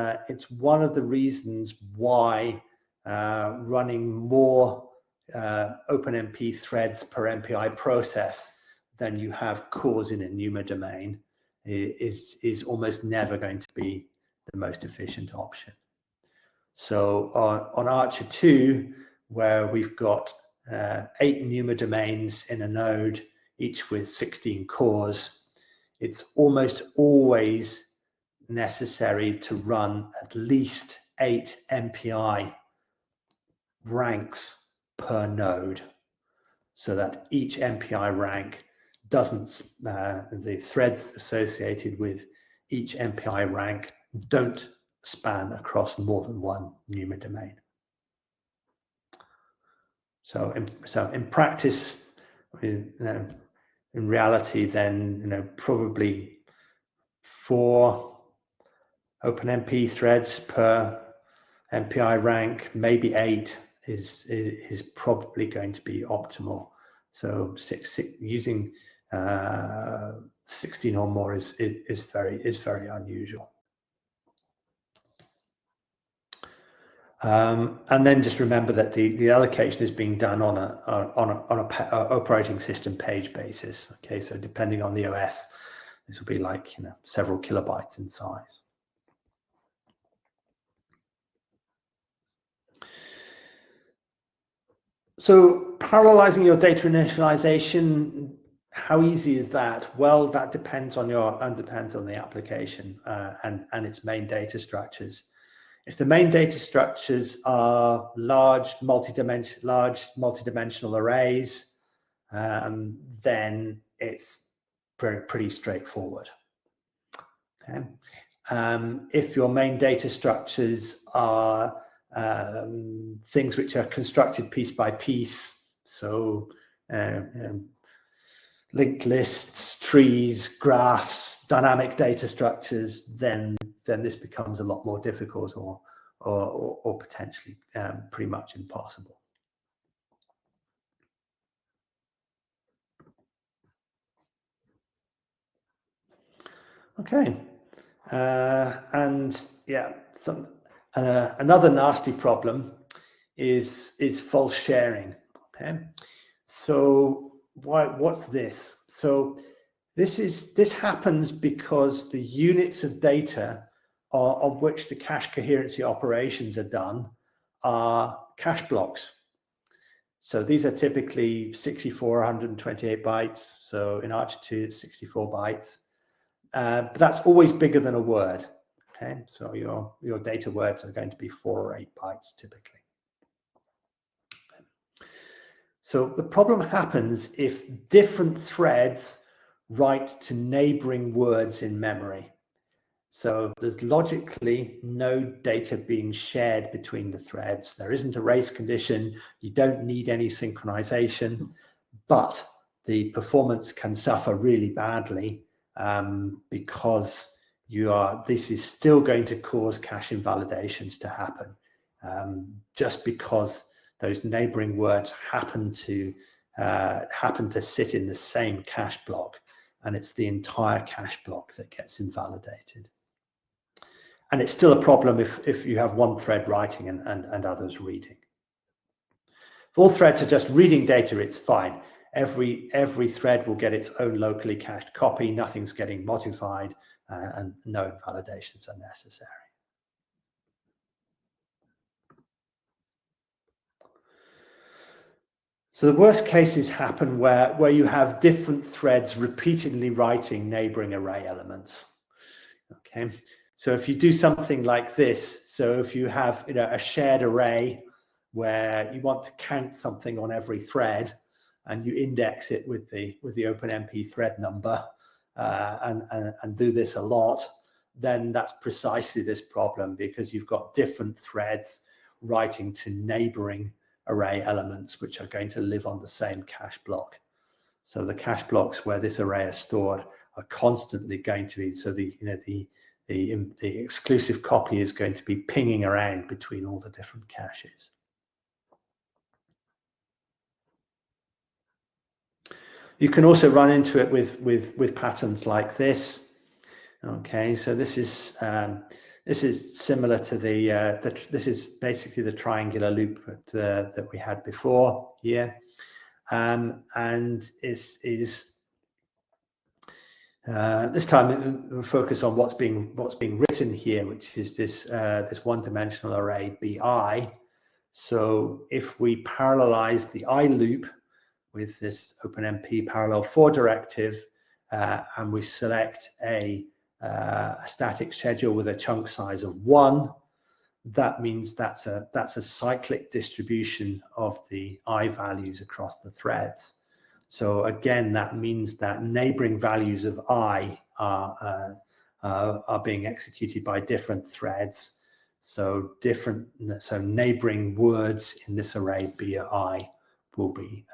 one of the reasons why running more OpenMP threads per MPI process than you have cores in a NUMA domain is almost never going to be the most efficient option. So on ARCHER2, where we've got 8 NUMA domains in a node, each with 16 cores, it's almost always necessary to run at least 8 MPI ranks per node. so that each MPI rank doesn't, the threads associated with each MPI rank don't span across more than one NUMA domain. So in practice, in reality, then probably 4 OpenMP threads per MPI rank, maybe 8 is probably going to be optimal. So using 16 or more is very unusual. And then just remember that the allocation is being done on a operating system page basis. Okay, so depending on the OS, this will be like several kilobytes in size. So parallelizing your data initialization, how easy is that? Well, that depends on the application and its main data structures. If the main data structures are large multi-dimensional arrays, then it's pretty straightforward. Okay. If your main data structures are things which are constructed piece by piece, so linked lists, trees, graphs, dynamic data structures, then this becomes a lot more difficult or potentially pretty much impossible. Okay, and yeah, another nasty problem is false sharing. Okay, so what's this? So this happens because the units of data on which the cache coherency operations are done are cache blocks. So these are typically 64, 128 bytes. So in ARCHER2, it's 64 bytes. But that's always bigger than a word. Okay, so your data words are going to be 4 or 8 bytes typically. So the problem happens if different threads write to neighboring words in memory. So there's logically no data being shared between the threads. There isn't a race condition. You don't need any synchronization, but the performance can suffer really badly because this is still going to cause cache invalidations to happen just because those neighboring words happen to sit in the same cache block, and it's the entire cache block that gets invalidated. And it's still a problem if you have one thread writing and others reading. If all threads are just reading data, it's fine. Every thread will get its own locally cached copy, nothing's getting modified, and no invalidations are necessary. So the worst cases happen where you have different threads repeatedly writing neighboring array elements. Okay, so if you do something like this, so if you have a shared array where you want to count something on every thread, and you index it with the OpenMP thread number, and do this a lot, then that's precisely this problem, because you've got different threads writing to neighboring array elements which are going to live on the same cache block. So the cache blocks where this array is stored are constantly going to be, so the exclusive copy is going to be pinging around between all the different caches. You can also run into it with patterns like this. Okay, so this is similar to this is basically the triangular loop that we had before here, and this time we'll focus on what's being written here, which is this one-dimensional array bi. So if we parallelize the I loop with this OpenMP parallel for directive, and we select a static schedule with a chunk size of 1, that means that's a cyclic distribution of the I values across the threads. So again, that means that neighboring values of I are being executed by different threads. So neighboring words in this array BI will be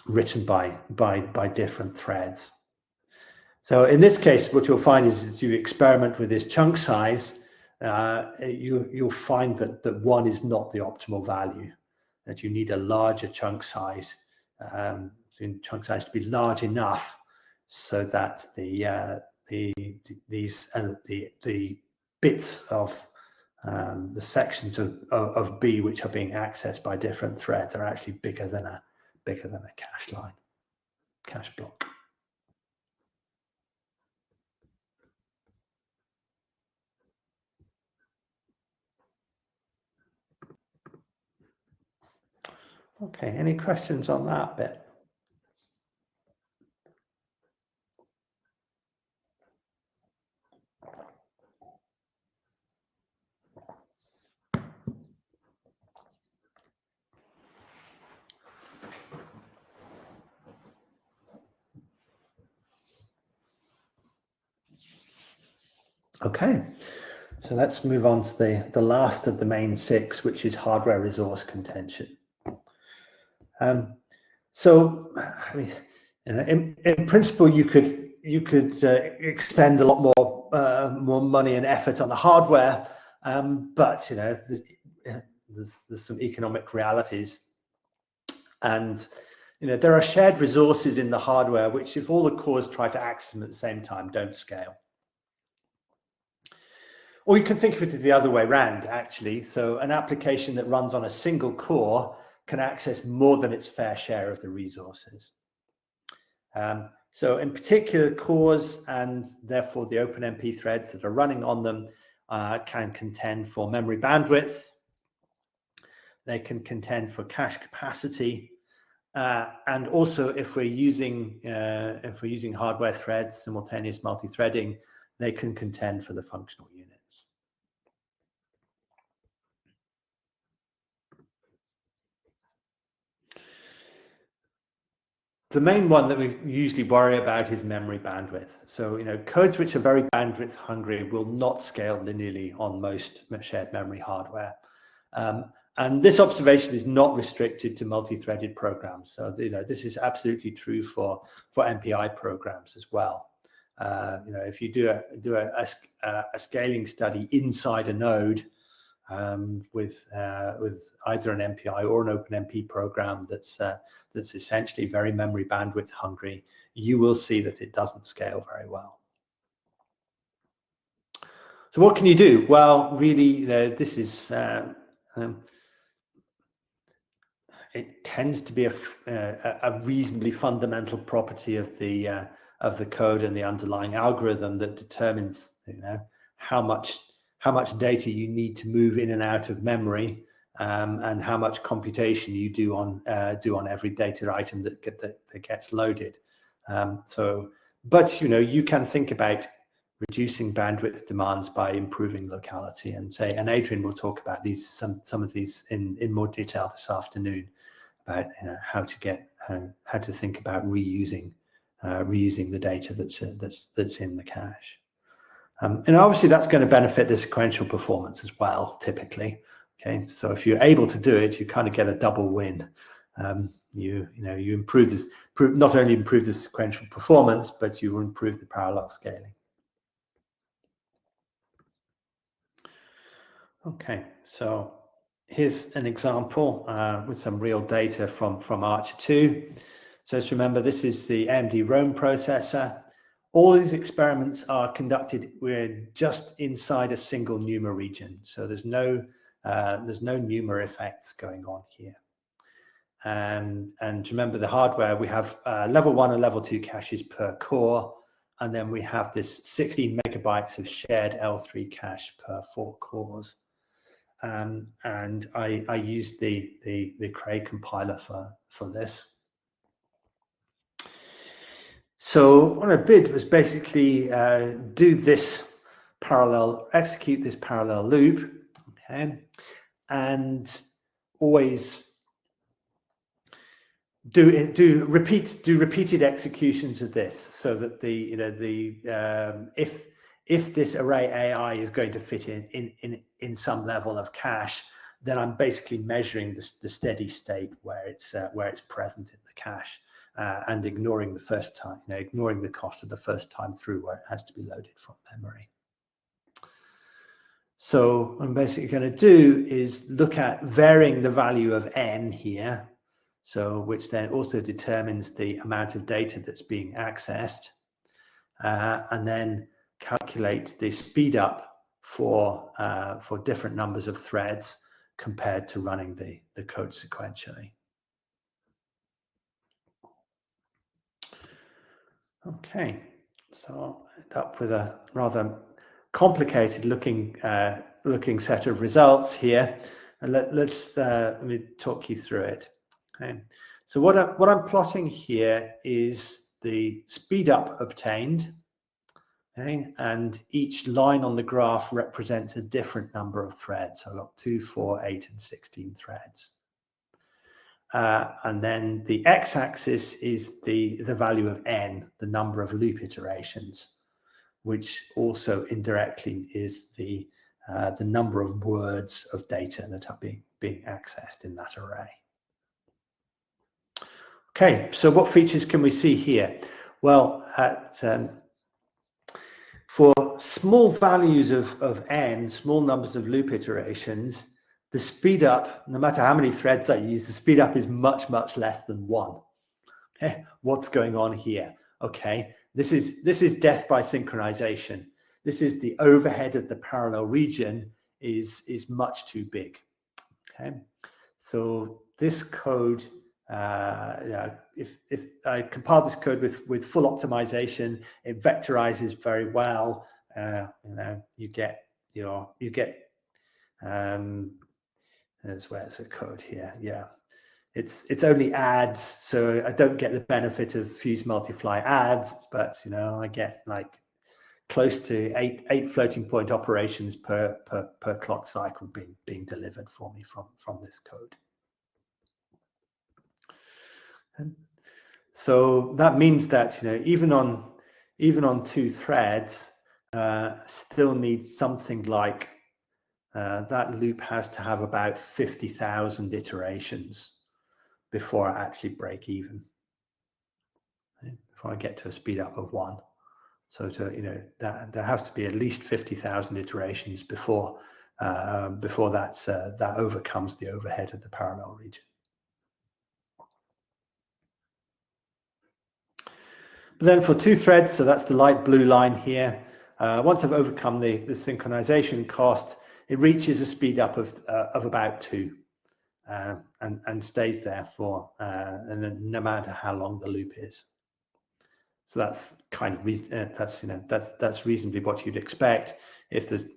written by different threads. So in this case, what you'll find is as you experiment with this chunk size, you'll find that 1 is not the optimal value, that you need a larger chunk size, chunk size to be large enough so that the bits of the sections of B which are being accessed by different threads are actually bigger than a cache line, cache block. Okay, any questions on that bit? Okay, so let's move on to the last of the main 6, which is hardware resource contention. So, I mean, in principle, you could expend a lot more money and effort on the hardware, but there's some economic realities, and there are shared resources in the hardware which, if all the cores try to access them at the same time, don't scale. Or you can think of it the other way around, actually. So an application that runs on a single core can access more than its fair share of the resources. So in particular, cores and therefore the OpenMP threads that are running on them can contend for memory bandwidth. They can contend for cache capacity. And also, if we're using hardware threads, simultaneous multi-threading, they can contend for the functional units. The main one that we usually worry about is memory bandwidth. So, codes which are very bandwidth hungry will not scale linearly on most shared memory hardware. And this observation is not restricted to multi-threaded programs. So, this is absolutely true for MPI programs as well. If you do a scaling study inside a node with either an MPI or an OpenMP program that's essentially very memory bandwidth hungry, you will see that it doesn't scale very well. So what can you do? Well, really, this is it tends to be a reasonably fundamental property of the code and the underlying algorithm that determines how much data you need to move in and out of memory, and how much computation you do on every data item that gets loaded. But you can think about reducing bandwidth demands by improving locality, and Adrian will talk about some of these in more detail this afternoon, about how to think about reusing the data that's in the cache. And obviously that's going to benefit the sequential performance as well, typically. Okay, so if you're able to do it, you kind of get a double win. You improve this, not only improve the sequential performance, but you will improve the parallel scaling. Okay, so here's an example with some real data from ARCHER2. So let's remember, this is the AMD Rome processor. All these experiments are conducted just inside a single NUMA region. So there's no NUMA effects going on here. And remember, the hardware, we have level 1 and level 2 caches per core, and then we have this 16 megabytes of shared L3 cache per 4 cores. And I used the Cray compiler for this. So what I did was basically do this execute this parallel loop, okay, and always do repeated executions of this, so that if this array AI is going to fit in some level of cache, then I'm basically measuring the steady state where it's present in the cache, and ignoring the first time, ignoring the cost of the first time through where it has to be loaded from memory. So what I'm basically going to do is look at varying the value of n here, so which then also determines the amount of data that's being accessed, and then calculate the speed up for different numbers of threads compared to running the code sequentially. Okay, so I'll end up with a rather complicated looking set of results here, and let me talk you through it. Okay, so what I'm plotting here is the speed up obtained. Okay, and each line on the graph represents a different number of threads. So I've got 2, 4, 8, and 16 threads. And then the x-axis is the value of n, the number of loop iterations, which also indirectly is the number of words of data that are being accessed in that array. Okay, so what features can we see here? Well, for small values of n, small numbers of loop iterations, the speed up, no matter how many threads I use, the speed up is much, much less than 1. Okay, what's going on here? Okay, this is death by synchronization. This is the overhead of the parallel region is much too big. Okay, so this code, if I compile this code with full optimization, it vectorizes very well. You get where's the code here? Yeah, it's only adds, so I don't get the benefit of fuse multiply adds, but I get like close to eight floating point operations per clock cycle being delivered for me from this code. And so that means that even on 2 threads, still needs something like that loop has to have about 50,000 iterations before I actually break even, before I get to a speed up of 1. So there has to be at least 50,000 iterations before that overcomes the overhead of the parallel region. But then for 2 threads, so that's the light blue line here. Once I've overcome the synchronization cost, it reaches a speed up of about 2, and stays there for and no matter how long the loop is. So that's kind of that's reasonably what you'd expect if there's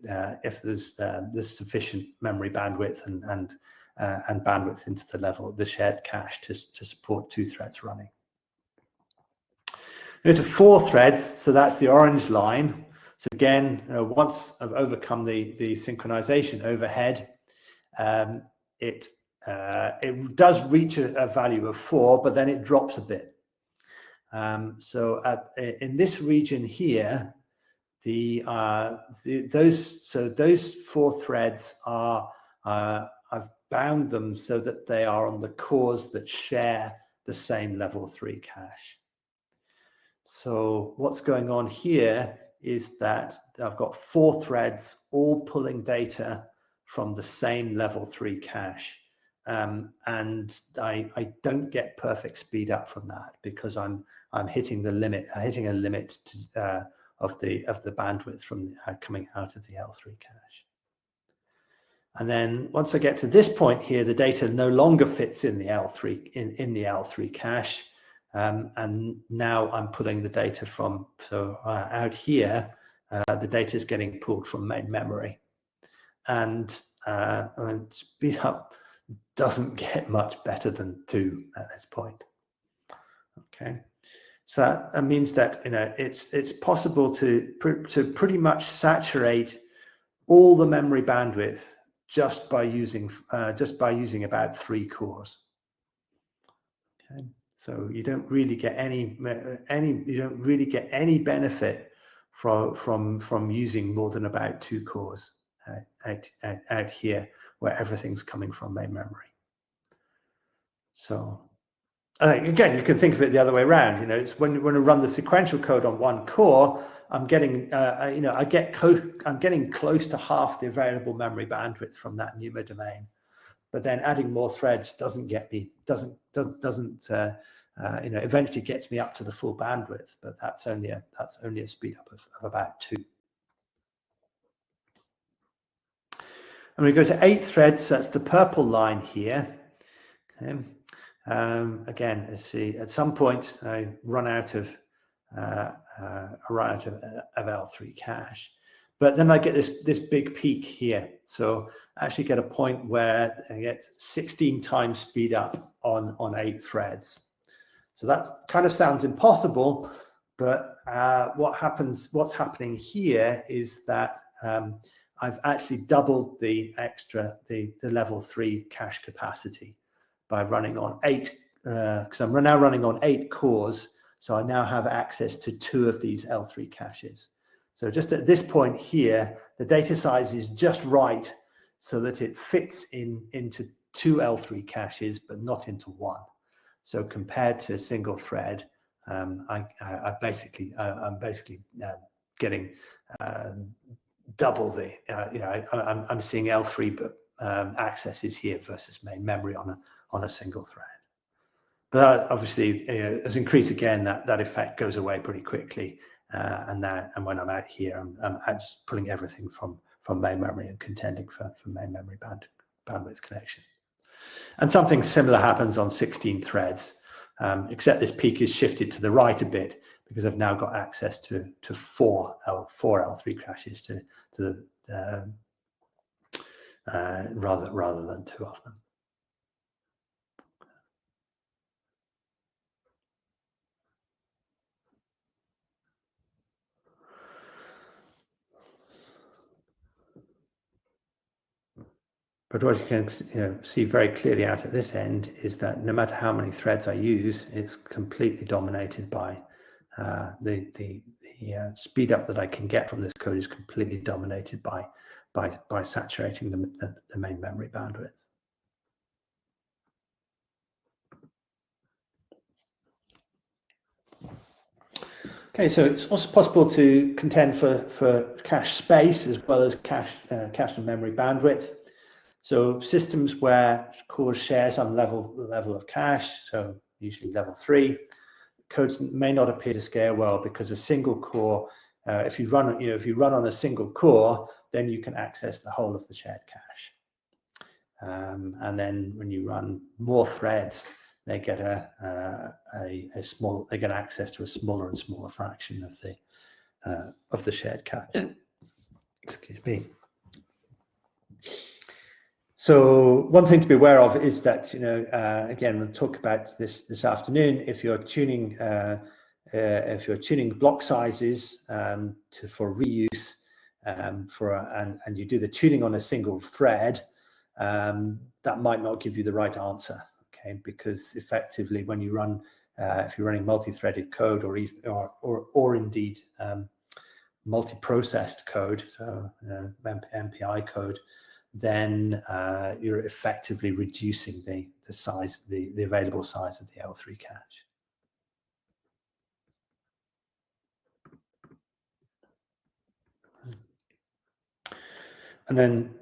sufficient memory bandwidth and bandwidth into the shared cache to support 2 threads running. Go to 4 threads, so that's the orange line. So again, once I've overcome the synchronization overhead, it does reach a value of 4, but then it drops a bit. So in this region here, those 4 threads are I've bound them so that they are on the cores that share the same level 3 cache. So what's going on here is that I've got 4 threads all pulling data from the same level 3 cache, and I don't get perfect speed up from that because I'm hitting a limit of the bandwidth from coming out of the L3 cache. And then once I get to this point here, the data no longer fits in the L3 cache. And now I'm pulling the data from, out here, the data is getting pulled from main memory, and speed up doesn't get much better than 2 at this point. Okay, So that means that it's possible to pretty much saturate all the memory bandwidth just by using about 3 cores. Okay. So you don't really get any benefit from using more than about 2 cores out here, where everything's coming from main memory. So again, you can think of it the other way around. It's when I run the sequential code on 1 core, I'm getting I'm getting close to half the available memory bandwidth from that NUMA domain. But then adding more threads eventually gets me up to the full bandwidth, but that's only a speed up of about 2. And we go to 8 threads. That's the purple line here. Okay. Again, let's see. At some point, I run out of L3 cache, but then I get this big peak here. So I actually get a point where I get 16 times speed up on 8 threads. So that kind of sounds impossible, but what's happening here is that I've actually doubled the level 3 cache capacity by running on 8, because I'm now running on 8 cores. So I now have access to 2 of these L3 caches. So just at this point here, the data size is just right so that it fits into 2 L3 caches, but not into 1. So compared to a single thread, I'm basically getting double the, I'm seeing L3 accesses here versus main memory on a single thread. But obviously, as increase again, that effect goes away pretty quickly. And when I'm out here, I'm just pulling everything from main memory and contending for main memory bandwidth connection. And something similar happens on 16 threads, except this peak is shifted to the right a bit because I've now got access to 4 L3 caches rather than 2 of them. But what you can see very clearly out at this end is that no matter how many threads I use, it's completely dominated by the speed up that I can get from this code is completely dominated by saturating the main memory bandwidth. Okay, so it's also possible to contend for cache space as well as cache and memory bandwidth. So systems where cores share some level of cache, so usually level 3, codes may not appear to scale well because a single core, if you run on a single core, then you can access the whole of the shared cache. And then when you run more threads, they get they get access to a smaller and smaller fraction of the shared cache. Excuse me. So one thing to be aware of is that again, we'll talk about this afternoon. If you're tuning block sizes for reuse and you do the tuning on a single thread, that might not give you the right answer. Okay, because effectively, when you run, if you're running multi-threaded code or indeed multi-processed code, so MPI code, then you're effectively reducing the size, the available size of the L3 cache. And then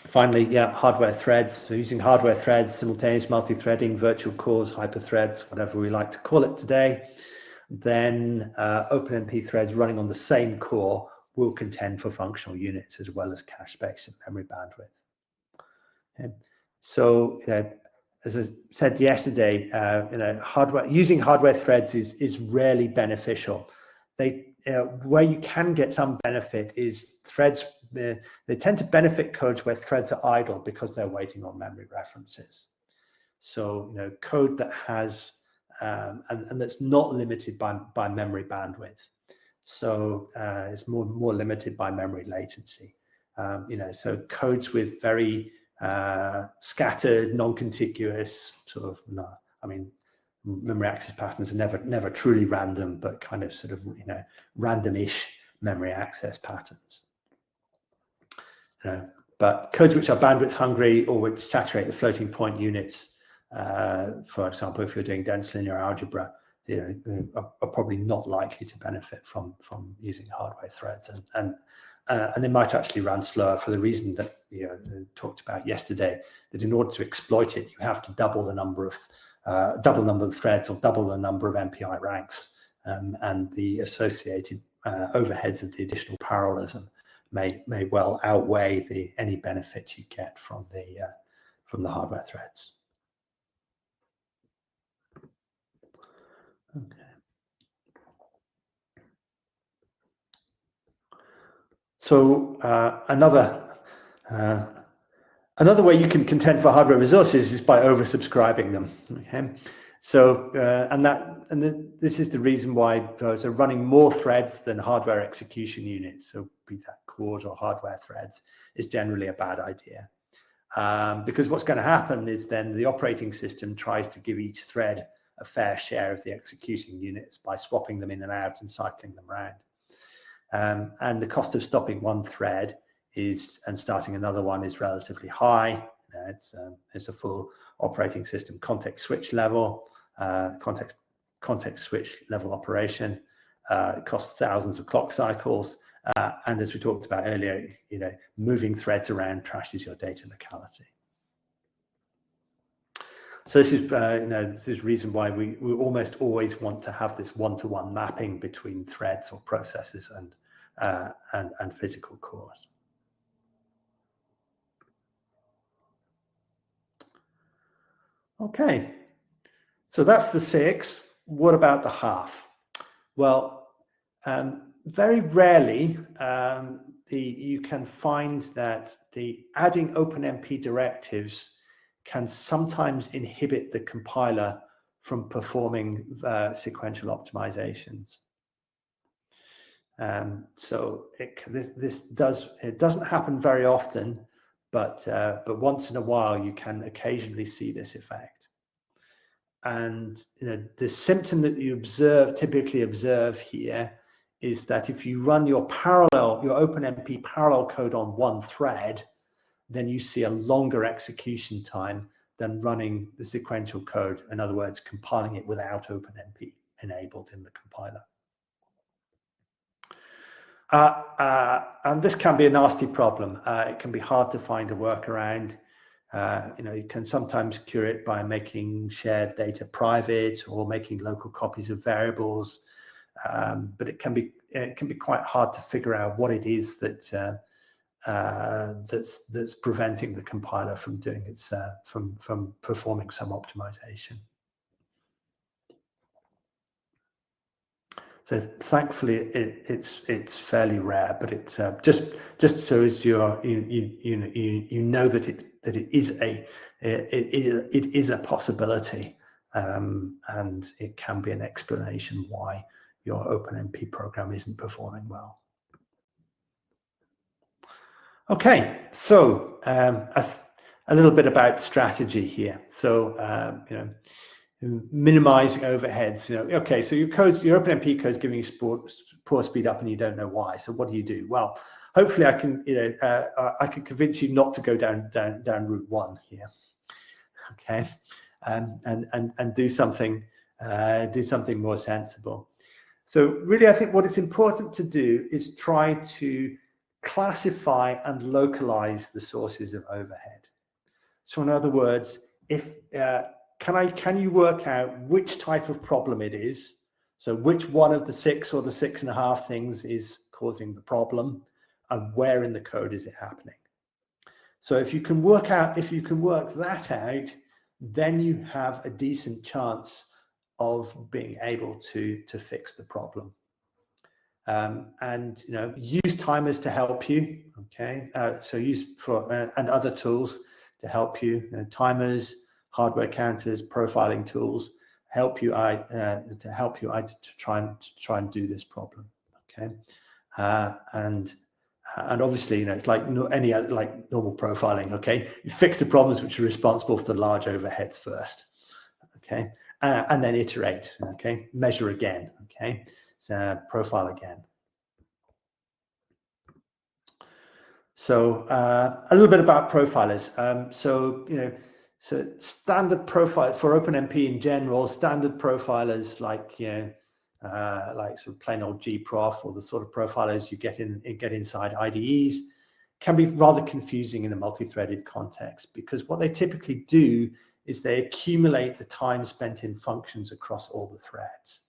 finally, hardware threads. So using hardware threads, simultaneous multi-threading, virtual cores, hyperthreads, whatever we like to call it today, then OpenMP threads running on the same core will contend for functional units as well as cache space and memory bandwidth. Okay. So, as I said yesterday, using hardware threads is rarely beneficial. Where you can get some benefit is threads. They tend to benefit codes where threads are idle because they're waiting on memory references. So, code that has and that's not limited by memory bandwidth. So it's more limited by memory latency. So codes with very scattered, non-contiguous sort of, memory access patterns are never truly random, but kind of sort of, randomish memory access patterns. But codes which are bandwidth hungry or which saturate the floating point units, for example, if you're doing dense linear algebra, are probably not likely to benefit from using hardware threads, and they might actually run slower for the reason that talked about yesterday, that in order to exploit it, you have to double the number of threads or double the number of MPI ranks, and the associated overheads of the additional parallelism may well outweigh any benefit you get from the hardware threads. Okay. So another way you can contend for hardware resources is by oversubscribing them. Okay, so this is the reason why running more threads than hardware execution units, so be that cores or hardware threads, is generally a bad idea. Because what's going to happen is then the operating system tries to give each thread a fair share of the execution units by swapping them in and out and cycling them around. And the cost of stopping one thread and starting another one is relatively high. It's a full operating system context switch level, context switch level operation. It costs thousands of clock cycles, and as we talked about earlier, moving threads around trashes your data locality. So this is this is reason why we almost always want to have this one-to-one mapping between threads or processes and physical cores. Okay, so that's the 6. What about the half? Well, very rarely you can find that the adding OpenMP directives can sometimes inhibit the compiler from performing sequential optimizations. So it doesn't happen very often, but once in a while you can occasionally see this effect. And the symptom that you typically observe here is that if you run your OpenMP parallel code on one thread, then you see a longer execution time than running the sequential code. In other words, compiling it without OpenMP enabled in the compiler. And this can be a nasty problem. It can be hard to find a workaround. You can sometimes cure it by making shared data private or making local copies of variables, but it can be quite hard to figure out what it is that's preventing the compiler from doing its from performing some optimization. So thankfully, it's fairly rare, but it's just so as you know that it is a possibility, and it can be an explanation why your OpenMP program isn't performing well. Okay, so a little bit about strategy here. So minimizing overheads. Okay, so your OpenMP code is giving you poor speed up, and you don't know why. So what do? Well, hopefully I can I can convince you not to go down route 1 here. Okay, and do something more sensible. So really, I think what is important to do is try to classify and localize the sources of overhead. So in other words, if can you work out which type of problem it is? So which one of the 6 or the 6.5 things is causing the problem, and where in the code is it happening? So if you can work that out, then you have a decent chance of being able to fix the problem. And use timers to help you. Okay, so use and other tools to help you. Timers, hardware counters, profiling tools help you to try and do this problem. Okay, and obviously, it's like any other, like normal profiling. Okay, you fix the problems which are responsible for the large overheads first. Okay, and then iterate. Okay, measure again. Okay, so profile again. So a little bit about profilers. So standard profile for OpenMP in general, standard profilers like like sort of plain old gprof, or the sort of profilers you get inside IDEs, can be rather confusing in a multi-threaded context, because what they typically do is they accumulate the time spent in functions across all the threads.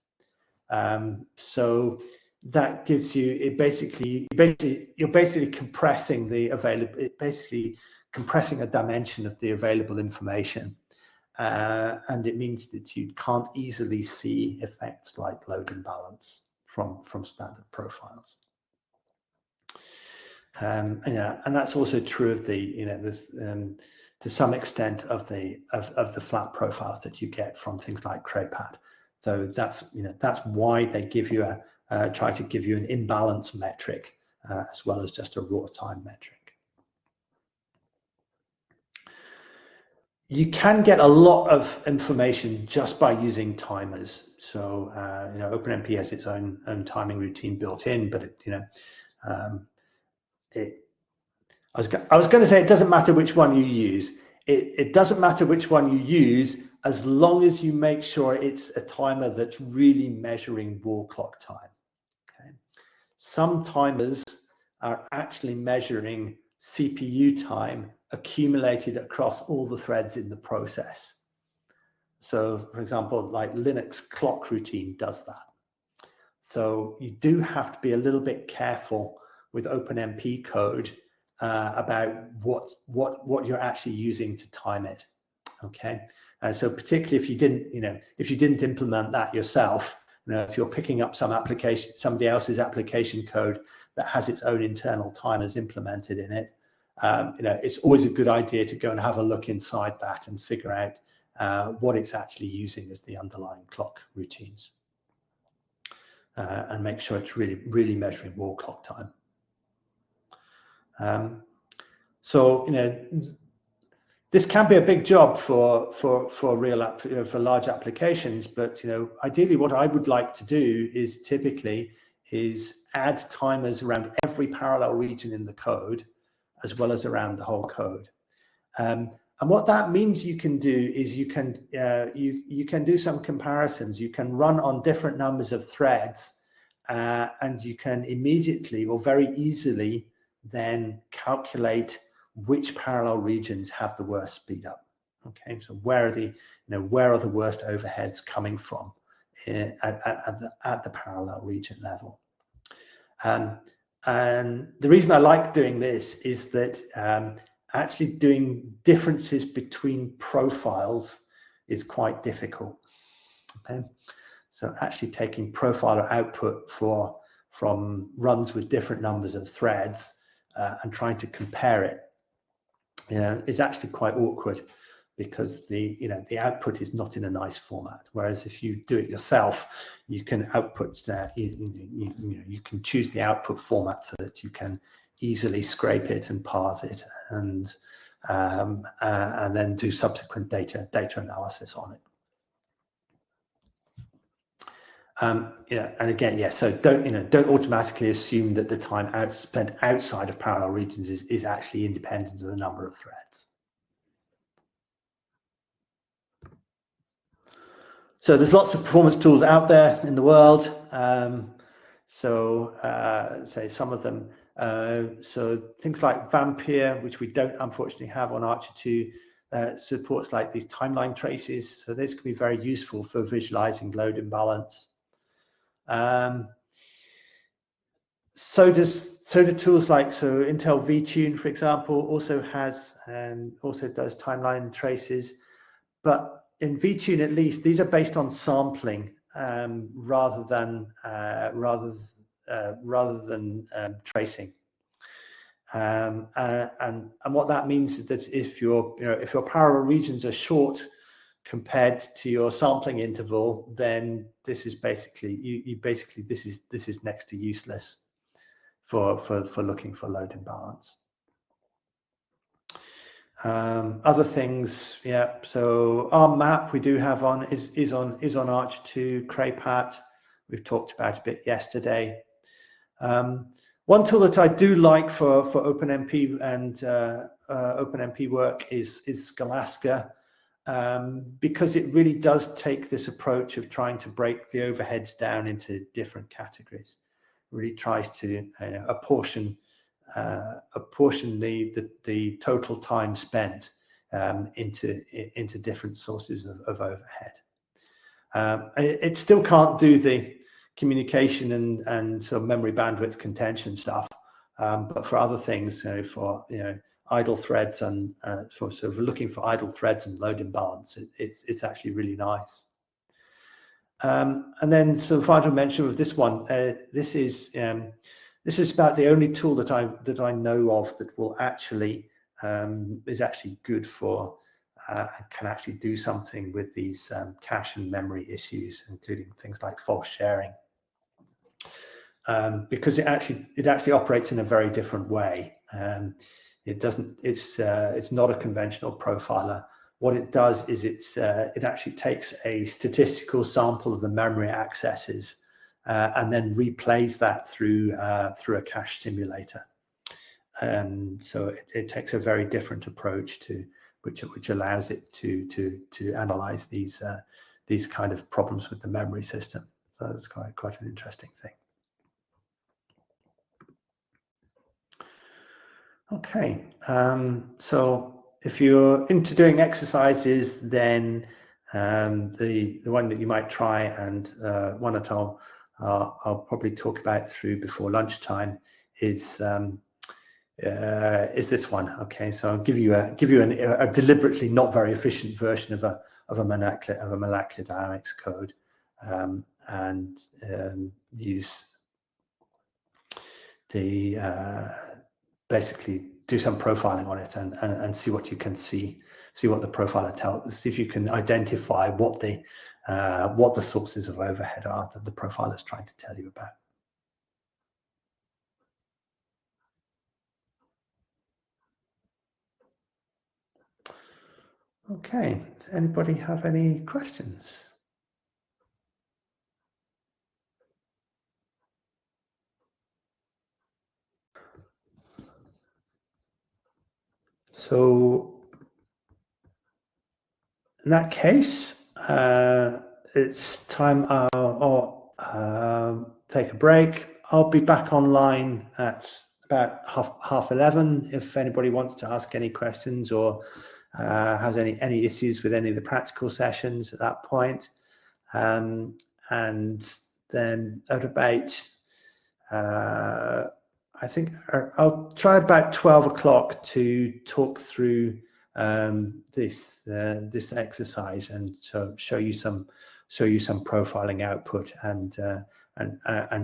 So that gives you you're basically compressing compressing a dimension of the available information, and it means that you can't easily see effects like load imbalance from standard profiles. And that's also true of the to some extent of the flat profiles that you get from things like CRAPAT. So that's why they give you try to give you an imbalance metric as well as just a raw time metric. You can get a lot of information just by using timers. So OpenMP has its own timing routine built in, but I was going to say it doesn't matter which one you use. It doesn't matter which one you use as long as you make sure it's a timer that's really measuring wall clock time. Okay. Some timers are actually measuring CPU time accumulated across all the threads in the process. So, for example, like Linux clock routine does that. So you do have to be a little bit careful with OpenMP code about what you're actually using to time it. Okay, and so particularly if you didn't implement that yourself, if you're picking up somebody else's application code that has its own internal timers implemented in it, it's always a good idea to go and have a look inside that and figure out what it's actually using as the underlying clock routines, and make sure it's really measuring wall clock time. So this can be a big job for large applications, but ideally what I would like to do is typically add timers around every parallel region in the code, as well as around the whole code. And what that means you can do is you can do some comparisons. You can run on different numbers of threads, and you can immediately or very easily then calculate which parallel regions have the worst speed up. Okay, so where are the worst overheads coming from at the parallel region level? And the reason I like doing this is that actually doing differences between profiles is quite difficult. Okay, so actually taking profiler output from runs with different numbers of threads and trying to compare it, is actually quite awkward, because the output is not in a nice format. Whereas if you do it yourself, you can output you can choose the output format so that you can easily scrape it and parse it, and then do subsequent data analysis on it. And again, so don't automatically assume that the time spent outside of parallel regions is actually independent of the number of threads. So there's lots of performance tools out there in the world. Say some of them. So things like Vampire, which we don't unfortunately have on ARCHER2, supports like these timeline traces. So those can be very useful for visualizing load imbalance. So do tools like Intel vTune, for example, also does timeline traces, but in vTune at least these are based on sampling rather than tracing. And what that means is that if your parallel regions are short compared to your sampling interval, then this is basically this is next to useless for looking for load imbalance. Other things, yeah. So our map we do have on is on ARCHER2 CRAPAT. We've talked about a bit yesterday. One tool that I do like for OpenMP and OpenMP work is Scholastica, because it really does take this approach of trying to break the overheads down into different categories. It really tries to apportion the total time spent into different sources of overhead. It still can't do the communication and sort of memory bandwidth contention stuff, but for other things, for idle threads and for sort of looking for idle threads and load imbalance, it's actually really nice. And then sort of final mention of this one. This is about the only tool that I know of that will actually is actually good for and can actually do something with these cache and memory issues, including things like false sharing, because it actually operates in a very different way. It's not a conventional profiler. What it does is it actually takes a statistical sample of the memory accesses and then replays that through a cache simulator. So it takes a very different approach to which allows it to analyze these kind of problems with the memory system. So that's quite an interesting thing. Okay, so if you're into doing exercises, then the one that you might try, and one that I'll probably talk about through before lunchtime is this one. Okay, so I'll give you a deliberately not very efficient version of a molecular dynamics code, and use the basically do some profiling on it and see what you can see what the profiler tells. See if you can identify what the sources of overhead are that the profiler is trying to tell you about. Okay, does anybody have any questions? So in that case, it's time I'll take a break. I'll be back online at about half 11 if anybody wants to ask any questions or has any issues with any of the practical sessions at that point. And then at about I think I'll try about 12 o'clock to talk through this exercise and so show you some profiling output and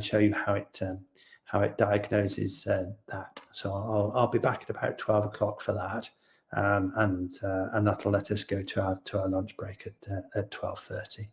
show you how it diagnoses that. So I'll be back at about 12 o'clock for that, and that'll let us go to our lunch break at 12:30.